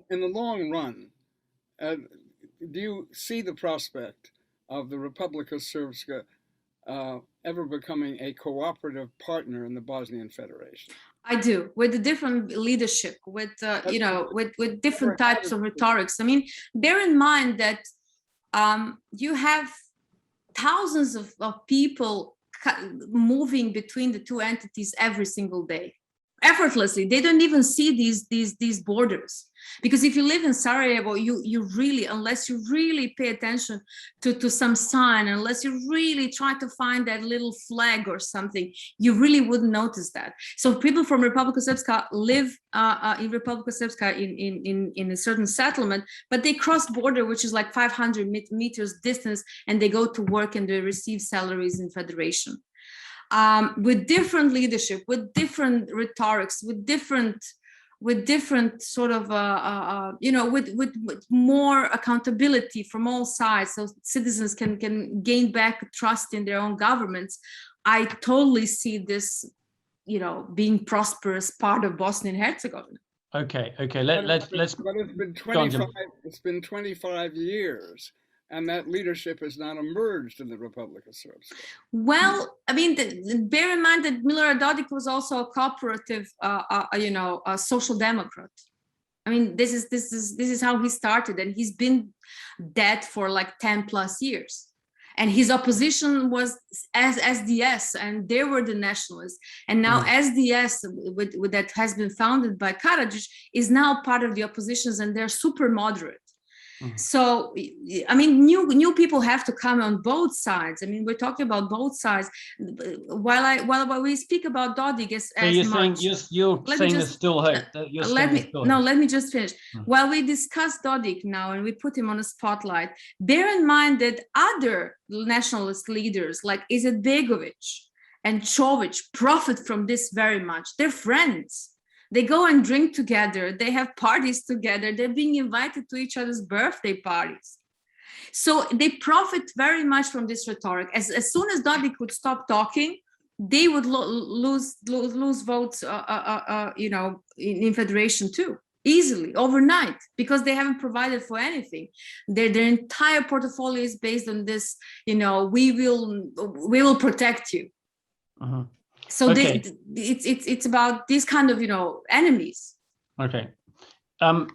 In the long run, do you see the prospect of the Republika Srpska ever becoming a cooperative partner in the Bosnian Federation? I do, with a different leadership, with you know, with different types of rhetorics. I mean, bear in mind that you have thousands of people moving between the two entities every single day. effortlessly. They don't even see these borders, because if you live in Sarajevo, you really, unless you really pay attention to some sign, unless you really try to find that little flag or something, you really wouldn't notice that. So people from Republika Srpska live in Republika Srpska in a certain settlement, but they cross border, which is like 500 meters distance, and they go to work and they receive salaries in Federation. With different leadership, with different rhetorics, with different sort of, with more accountability from all sides, so citizens can gain back trust in their own governments. I totally see this, being prosperous part of Bosnia and Herzegovina. Okay. Let's. But it's been 25 years. And that leadership has not emerged in the Republika Srpska. Well, I mean, bear in mind that Milorad Dodik was also a cooperative, a social democrat. I mean, this is how he started, and he's been dead for like 10 plus years. And his opposition was as SDS, and they were the nationalists. And now SDS, with that has been founded by Karadzic, is now part of the oppositions, and they're super moderate. So, I mean, new people have to come on both sides. I mean, we're talking about both sides. While we speak about Dodik as you're much, saying there's still hope. Let me just finish. While we discuss Dodik now and we put him on a spotlight, bear in mind that other nationalist leaders like Izetbegovic and Čović profit from this very much. They're friends. They go and drink together. They have parties together. They're being invited to each other's birthday parties. So they profit very much from this rhetoric. As soon as Dodik would stop talking, they would lose votes, in Federation too, easily, overnight, because they haven't provided for anything. Their entire portfolio is based on this, we will protect you. So it's about these kind of, enemies. Okay.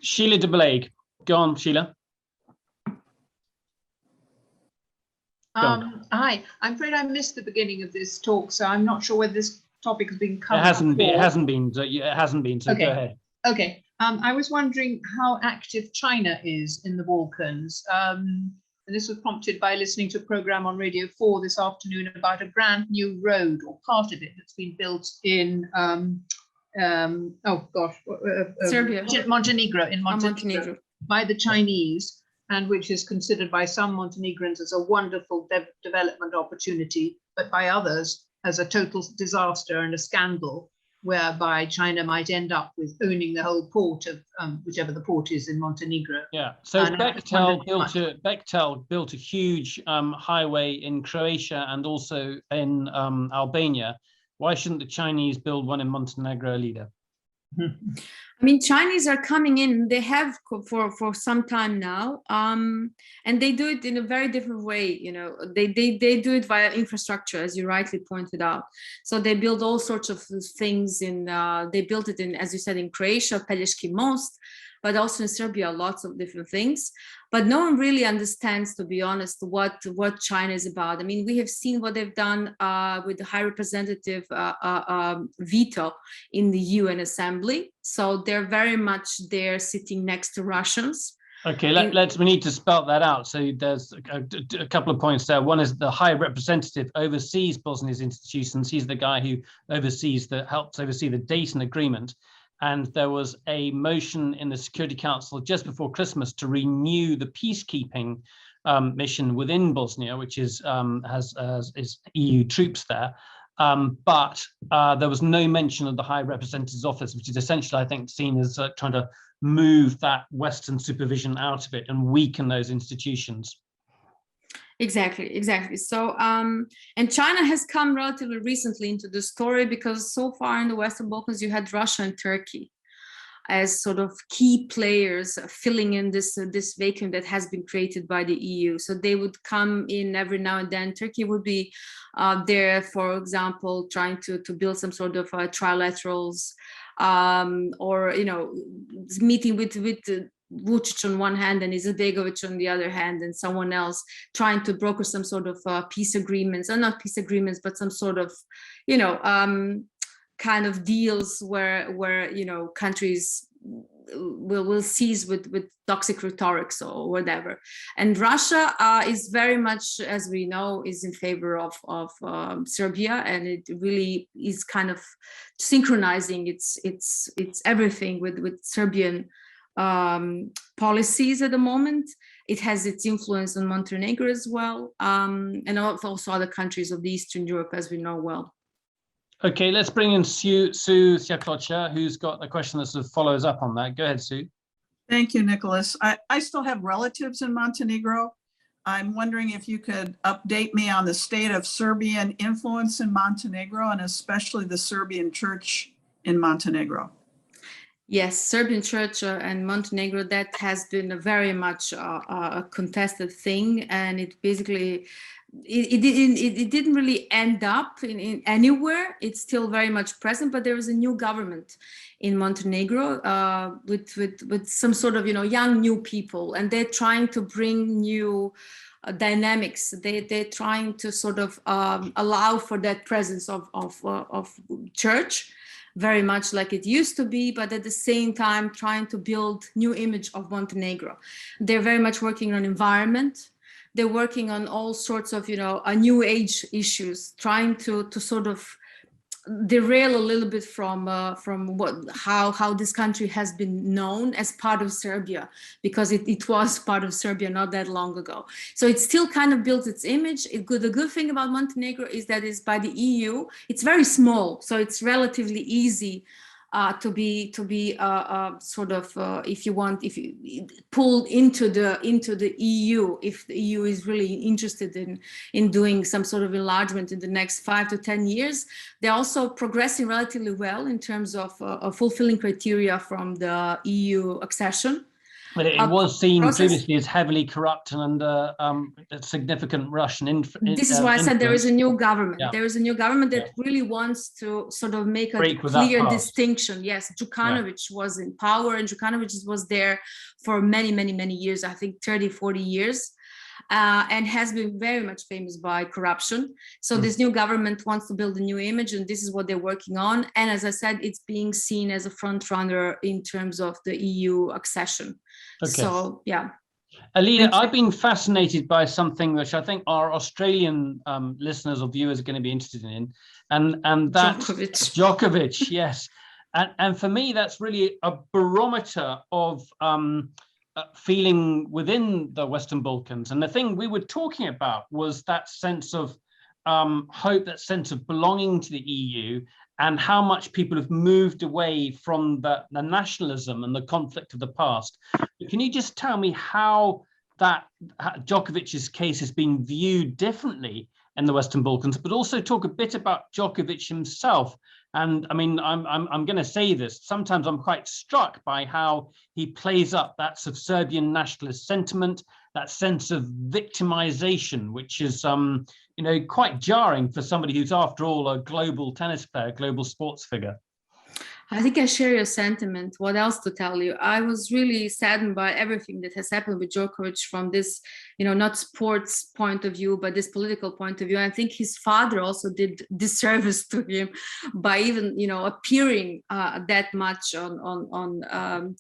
Sheila de Blake. Go on, Sheila. Hi. I'm afraid I missed the beginning of this talk, so I'm not sure whether this topic has been covered. It hasn't been. So okay. Go ahead. Okay. I was wondering how active China is in the Balkans. And this was prompted by listening to a program on Radio 4 this afternoon about a brand new road, or part of it, that's been built in Serbia, Montenegro, by the Chinese, and which is considered by some Montenegrins as a wonderful development opportunity, but by others as a total disaster and a scandal, whereby China might end up with owning the whole port of whichever the port is in Montenegro. Yeah. So Bechtel built a huge highway in Croatia and also in Albania. Why shouldn't the Chinese build one in Montenegro, Alida? I mean, Chinese are coming in. They have for some time now, and they do it in a very different way. They do it via infrastructure, as you rightly pointed out. So they build all sorts of things. They built it in, as you said, in Croatia, Pelješki Most, but also in Serbia, lots of different things. But no one really understands, to be honest, what China is about. I mean, we have seen what they've done with the High Representative veto in the UN Assembly. So they're very much there sitting next to Russians. Okay, we need to spell that out. So there's a couple of points there. One is the High Representative oversees Bosnia's institutions. He's the guy who helps oversee the Dayton Agreement. And there was a motion in the Security Council just before Christmas to renew the peacekeeping mission within Bosnia, which is EU troops there. But there was no mention of the High Representative's office, which is essentially, I think, seen as trying to move that Western supervision out of it and weaken those institutions. Exactly. So, and China has come relatively recently into the story, because so far in the Western Balkans, you had Russia and Turkey as sort of key players filling in this vacuum that has been created by the EU. So they would come in every now and then. Turkey would be there, for example, trying to build some sort of trilaterals, or meeting with Vučić on one hand and Izetbegovic on the other hand, and someone else trying to broker some sort of peace agreements, or not peace agreements, but some sort of, kind of deals where countries will seize with toxic rhetorics or whatever. And Russia is very much, as we know, is in favor of Serbia, and it really is kind of synchronizing its everything with Serbian policies at the moment. It has its influence on Montenegro as well, and also other countries of the Eastern Europe, as we know well. Okay, let's bring in Sue Siaklocha, who's got a question that sort of follows up on that. Go ahead, Sue. Thank you, Nicholas. I still have relatives in Montenegro. I'm wondering if you could update me on the state of Serbian influence in Montenegro, and especially the Serbian church in Montenegro. Yes, Serbian church and Montenegro, that has been a very much a contested thing, and it basically it didn't really end up in anywhere. It's still very much present, but there is a new government in Montenegro with some sort of young new people, and they're trying to bring new dynamics. They're trying to sort of allow for that presence of church, very much like it used to be, but at the same time trying to build new image of Montenegro. They're very much working on environment. They're working on all sorts of, a new age issues, trying to sort of derail a little bit from how this country has been known as part of Serbia, because it was part of Serbia not that long ago. So it still kind of builds its image. The good thing about Montenegro is that it's by the EU. It's very small, so it's relatively easy to be sort of, if you pulled into the EU, if the EU is really interested in doing some sort of enlargement in the next 5 to 10 years. They're also progressing relatively well in terms of fulfilling criteria from the EU accession. But it was seen previously as heavily corrupt and under a significant Russian influence. This is why I said there is a new government. Yeah. There is a new government that really wants to sort of make a clear distinction. Yes, Đukanović was in power, and Đukanović was there for many, many, many years, I think 30, 40 years. And has been very much famous by corruption. So this new government wants to build a new image, and this is what they're working on. And as I said, it's being seen as a front runner in terms of the EU accession. Okay. So, yeah. Alida, I've been fascinated by something which I think our Australian listeners or viewers are going to be interested in, and that's Djokovic, yes. And for me, that's really a barometer of feeling within the Western Balkans. And the thing we were talking about was that sense of hope, that sense of belonging to the EU, and how much people have moved away from the nationalism and the conflict of the past. But can you just tell me how Djokovic's case has been viewed differently in the Western Balkans, but also talk a bit about Djokovic himself? And I mean, I'm going to say this, sometimes I'm quite struck by how he plays up that sort of Serbian nationalist sentiment, that sense of victimization, which is, quite jarring for somebody who's, after all, a global tennis player, global sports figure. I think I share your sentiment. What else to tell you? I was really saddened by everything that has happened with Djokovic from this, not sports point of view, but this political point of view. I think his father also did disservice to him by even, appearing that much on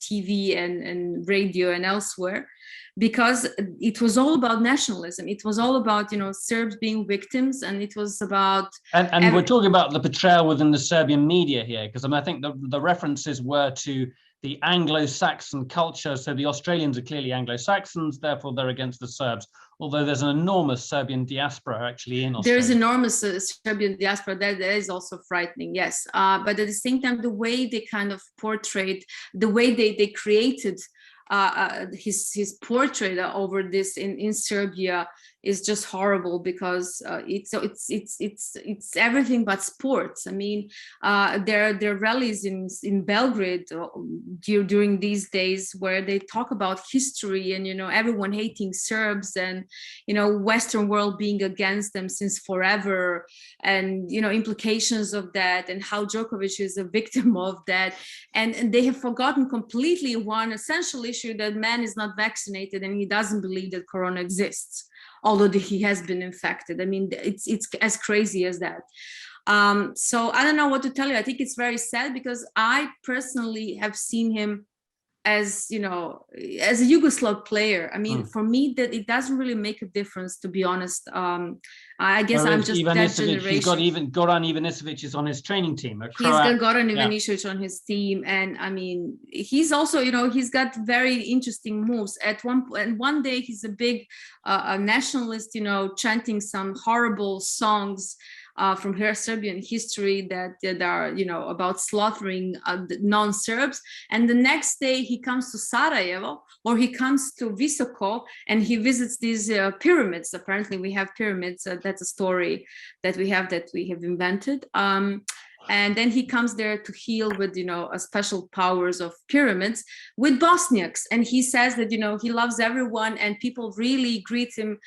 TV and radio and elsewhere, because it was all about nationalism. It was all about, Serbs being victims, and it was about... And we're talking about the portrayal within the Serbian media here, because I think the references were to the Anglo-Saxon culture. So the Australians are clearly Anglo-Saxons, therefore they're against the Serbs, although there's an enormous Serbian diaspora actually in Australia. There is enormous Serbian diaspora. That is also frightening, yes. But at the same time, the way they kind of portrayed, the way they created his portrait over this in Serbia is just horrible, because it's everything but sports. I mean, there are rallies in Belgrade during these days where they talk about history and everyone hating Serbs, and Western world being against them since forever, and implications of that, and how Djokovic is a victim of that. And they have forgotten completely one essential issue, that man is not vaccinated and he doesn't believe that corona exists, although he has been infected. I mean, it's as crazy as that. So I don't know what to tell you. I think it's very sad because I personally have seen him as, you know, as a Yugoslav player. I mean, for me, that it doesn't really make a difference, to be honest. I guess I'm just that generation. He's got even Goran Ivanisevic is on his training team. He's got Goran Ivanisevic on his team, and I mean, he's also, you know, he's got very interesting moves. One day he's a big a nationalist, you know, chanting some horrible songs from her Serbian history that are, you know, about slaughtering non-Serbs. And the next day he comes to Sarajevo, or he comes to Visoko, and he visits these pyramids. Apparently we have pyramids. That's a story that we have invented. And then he comes there to heal with, you know, special powers of pyramids with Bosniaks. And he says that, you know, he loves everyone, and people really greet him,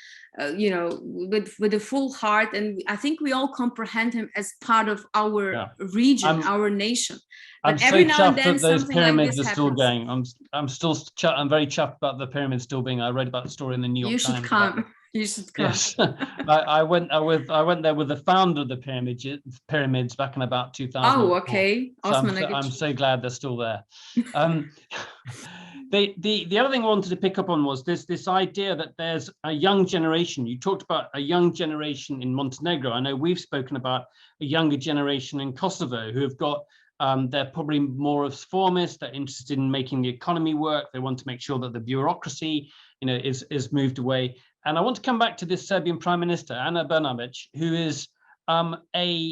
you know, with a full heart. And I think we all comprehend him as part of our region, our nation. But I'm every so now chuffed and then that those something pyramids like this are still happens. going. I'm very chuffed about the pyramids still being. I read about the story in the New York Times. You should come. You should come. Yes, I went there with the founder of the pyramids back in about 2000. Oh, okay. So I'm so glad they're still there. The other thing I wanted to pick up on was this idea that there's a young generation. You talked about a young generation in Montenegro. I know we've spoken about a younger generation in Kosovo who have got. They're probably more reformist. They're interested in making the economy work. They want to make sure that the bureaucracy, you know, is moved away. And I want to come back to this Serbian Prime Minister, Ana Brnabić, who is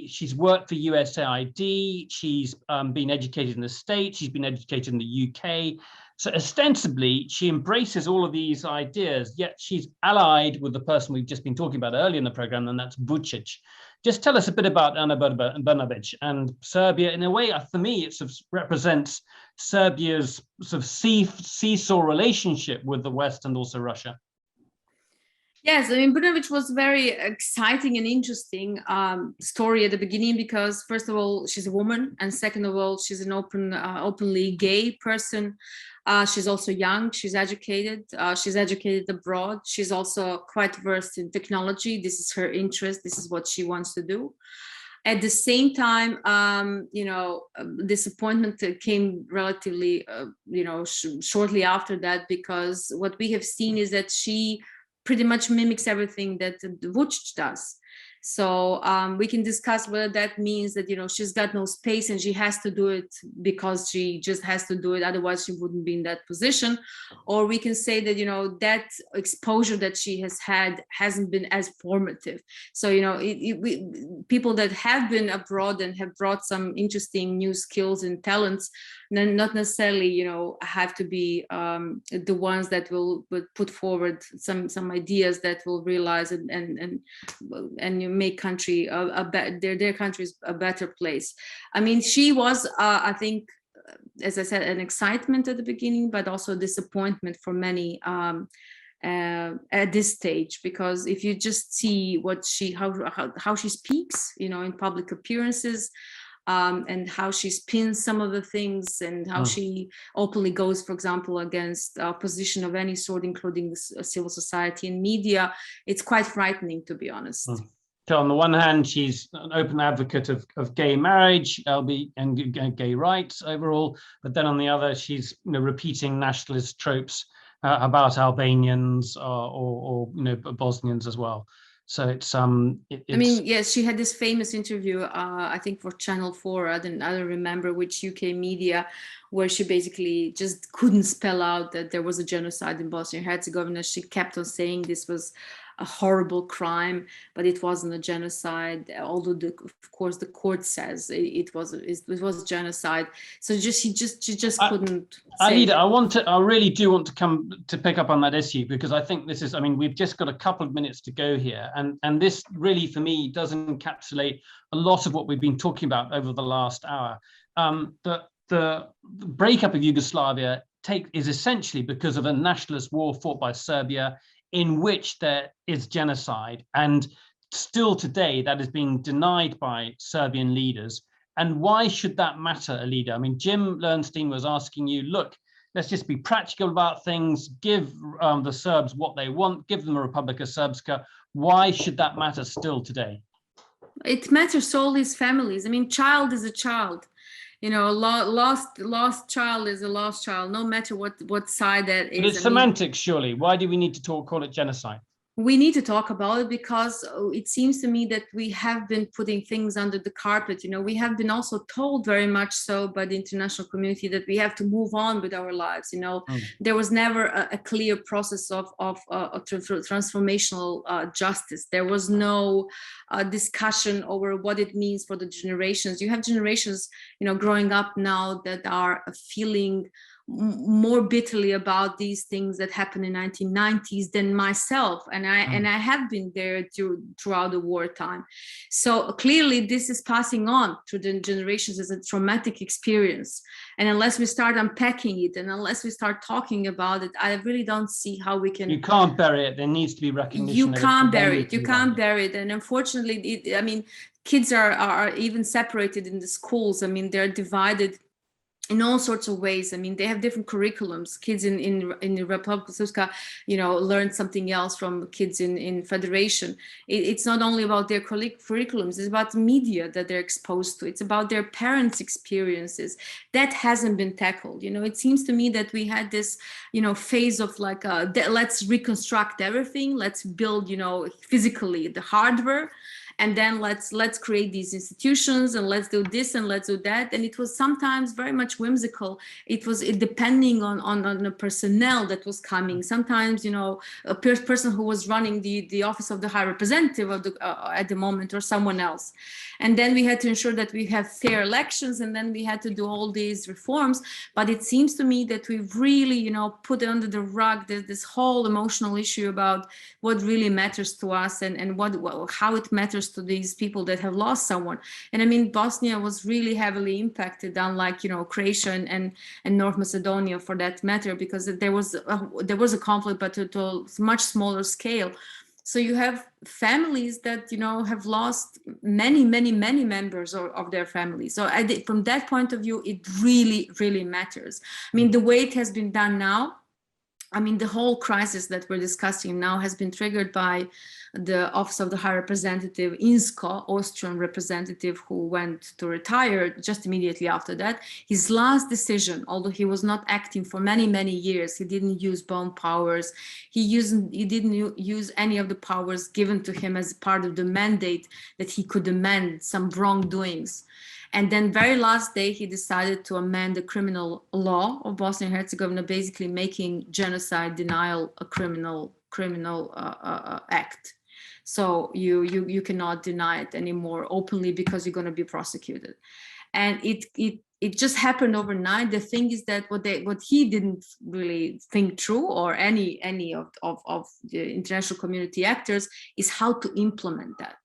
she's worked for USAID. She's been educated in the States. She's been educated in the UK. So ostensibly, she embraces all of these ideas, yet she's allied with the person we've just been talking about earlier in the program, and that's Vučić. Just tell us a bit about Ana Brnabić and Serbia. In a way, for me, it sort of represents Serbia's sort of seesaw relationship with the West and also Russia. Yes, I mean, Brnabić was very exciting and interesting story at the beginning because, first of all, she's a woman, and second of all, she's an openly gay person. She's also young. She's educated. She's educated abroad. She's also quite versed in technology. This is her interest. This is what she wants to do. At the same time, you know, disappointment came relatively, you know, shortly after that, because what we have seen is that she pretty much mimics everything that Vučić does. So we can discuss whether that means that, you know, she's got no space and she has to do it because she just has to do it. Otherwise, she wouldn't be in that position. Or we can say that, you know, that exposure that she has had hasn't been as formative. So, you know, people that have been abroad and have brought some interesting new skills and talents, then not necessarily, you know, have to be the ones that will put forward some ideas that will realize and you make country their countries a better place. I mean, she was, I think, as I said, an excitement at the beginning, but also a disappointment for many at this stage, because if you just see what how she speaks, you know, in public appearances, and how she spins some of the things, and how she openly goes, for example, against opposition of any sort, including civil society and media, it's quite frightening, to be honest. So on the one hand, she's an open advocate of gay marriage, and gay rights overall, but then on the other, she's, you know, repeating nationalist tropes about Albanians or you know, Bosnians as well. So it's I mean, yes, she had this famous interview, I think for Channel 4, I don't remember which UK media, where she basically just couldn't spell out that there was a genocide in Bosnia and Herzegovina. She kept on saying this was a horrible crime, but it wasn't a genocide, although of course the court says it was genocide. So she just couldn't say. Alida, I really do want to come to pick up on that issue, because I think this is, I mean, we've just got a couple of minutes to go here, and this really, for me, does encapsulate a lot of what we've been talking about over the last hour. The breakup of Yugoslavia is essentially because of a nationalist war fought by Serbia, in which there is genocide, and still today that is being denied by Serbian leaders. And why should that matter, Alida? I mean, Jim Lernstein was asking you, look, let's just be practical about things, give the Serbs what they want, give them a Republika Srpska. Why should that matter still today? It matters to all these families. I mean, child is a child. You know, lost child is a lost child, no matter what side that is. But it's semantics, surely. Why do we need to call it genocide? We need to talk about it because it seems to me that we have been putting things under the carpet. You know, we have been also told very much so by the international community that we have to move on with our lives. You know, there was never a clear process of transformational justice. There was no discussion over what it means for the generations. You have generations, you know, growing up now that are feeling more bitterly about these things that happened in 1990s than myself, and I have been there throughout the wartime. So clearly this is passing on through the generations as a traumatic experience, and unless we start unpacking it and unless we start talking about it, I really don't see how we can. You can't bury it. There needs to be recognition. You can't bury it. You can't bury it. And unfortunately, I mean, kids are even separated in the schools. I mean, they're divided in all sorts of ways. I mean, they have different curriculums. Kids in the Republic of Srpska, you know, learn something else from kids in Federation. It's not only about their curriculums, it's about the media that they're exposed to. It's about their parents' experiences. That hasn't been tackled. You know, it seems to me that we had this, you know, phase of like, let's reconstruct everything. Let's build, you know, physically the hardware. And then let's create these institutions and let's do this and let's do that. And it was sometimes very much whimsical. It was depending on the personnel that was coming. Sometimes, you know, a person who was running the office of the High Representative of at the moment, or someone else. And then we had to ensure that we have fair elections, and then we had to do all these reforms. But it seems to me that we've really, you know, put under the rug this whole emotional issue about what really matters to us and how it matters to these people that have lost someone. And I mean, Bosnia was really heavily impacted, unlike, you know, Croatia and North Macedonia for that matter, because there was a conflict, but to a much smaller scale. So you have families that, you know, have lost many members of their family. So from that point of view, it really, really matters. I mean, the way it has been done now, I mean, the whole crisis that we're discussing now has been triggered by the Office of the High Representative, Insko, Austrian representative, who went to retire just immediately after that. His last decision, although he was not acting for many years, he didn't use bond powers. He didn't use any of the powers given to him as part of the mandate that he could amend some wrongdoings. And then very last day, he decided to amend the criminal law of Bosnia and Herzegovina, basically making genocide denial a criminal act. So you cannot deny it anymore openly because you're going to be prosecuted. And it just happened overnight. The thing is that what he didn't really think through, or any of the international community actors, is how to implement that.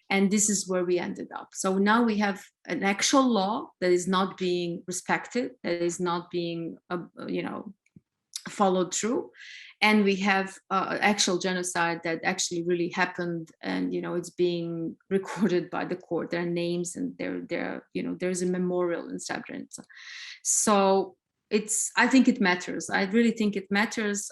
And this is where we ended up. So now we have an actual law that is not being respected, that is not being, you know, followed through. And we have actual genocide that actually really happened, and, you know, it's being recorded by the court. Their names, and you know, there's a memorial in Srebrenica. So I think it matters. I really think it matters.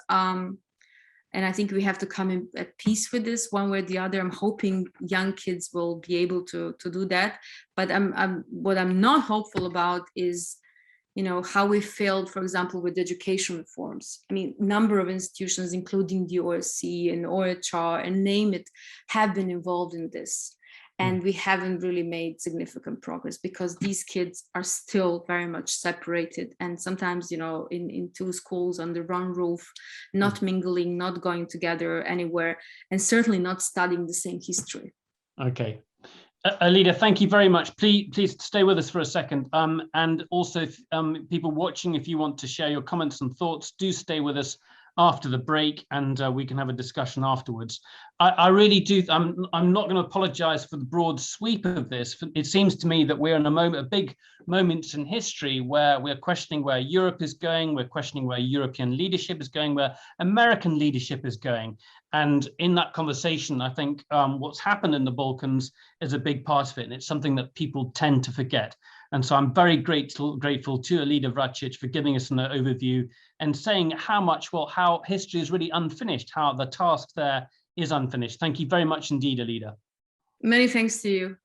And I think we have to come in at peace with this one way or the other. I'm hoping young kids will be able to do that. But what I'm not hopeful about is, you know, how we failed, for example, with education reforms. I mean, number of institutions, including the OSCE and OHR and name it, have been involved in this. And we haven't really made significant progress because these kids are still very much separated. And sometimes, you know, in two schools under one roof, not mingling, not going together anywhere, and certainly not studying the same history. Okay. Alida, thank you very much. Please stay with us for a second. And also, people watching, if you want to share your comments and thoughts, do stay with us after the break, and we can have a discussion afterwards. I really do. I'm not going to apologize for the broad sweep of this. It seems to me that we're in a big moment in history where we're questioning where Europe is going. We're questioning where European leadership is going, where American leadership is going. And in that conversation, I think what's happened in the Balkans is a big part of it. And it's something that people tend to forget. And so I'm very grateful to Alida Vracic for giving us an overview and saying how history is really unfinished, how the task there is unfinished. Thank you very much indeed, Alida. Many thanks to you.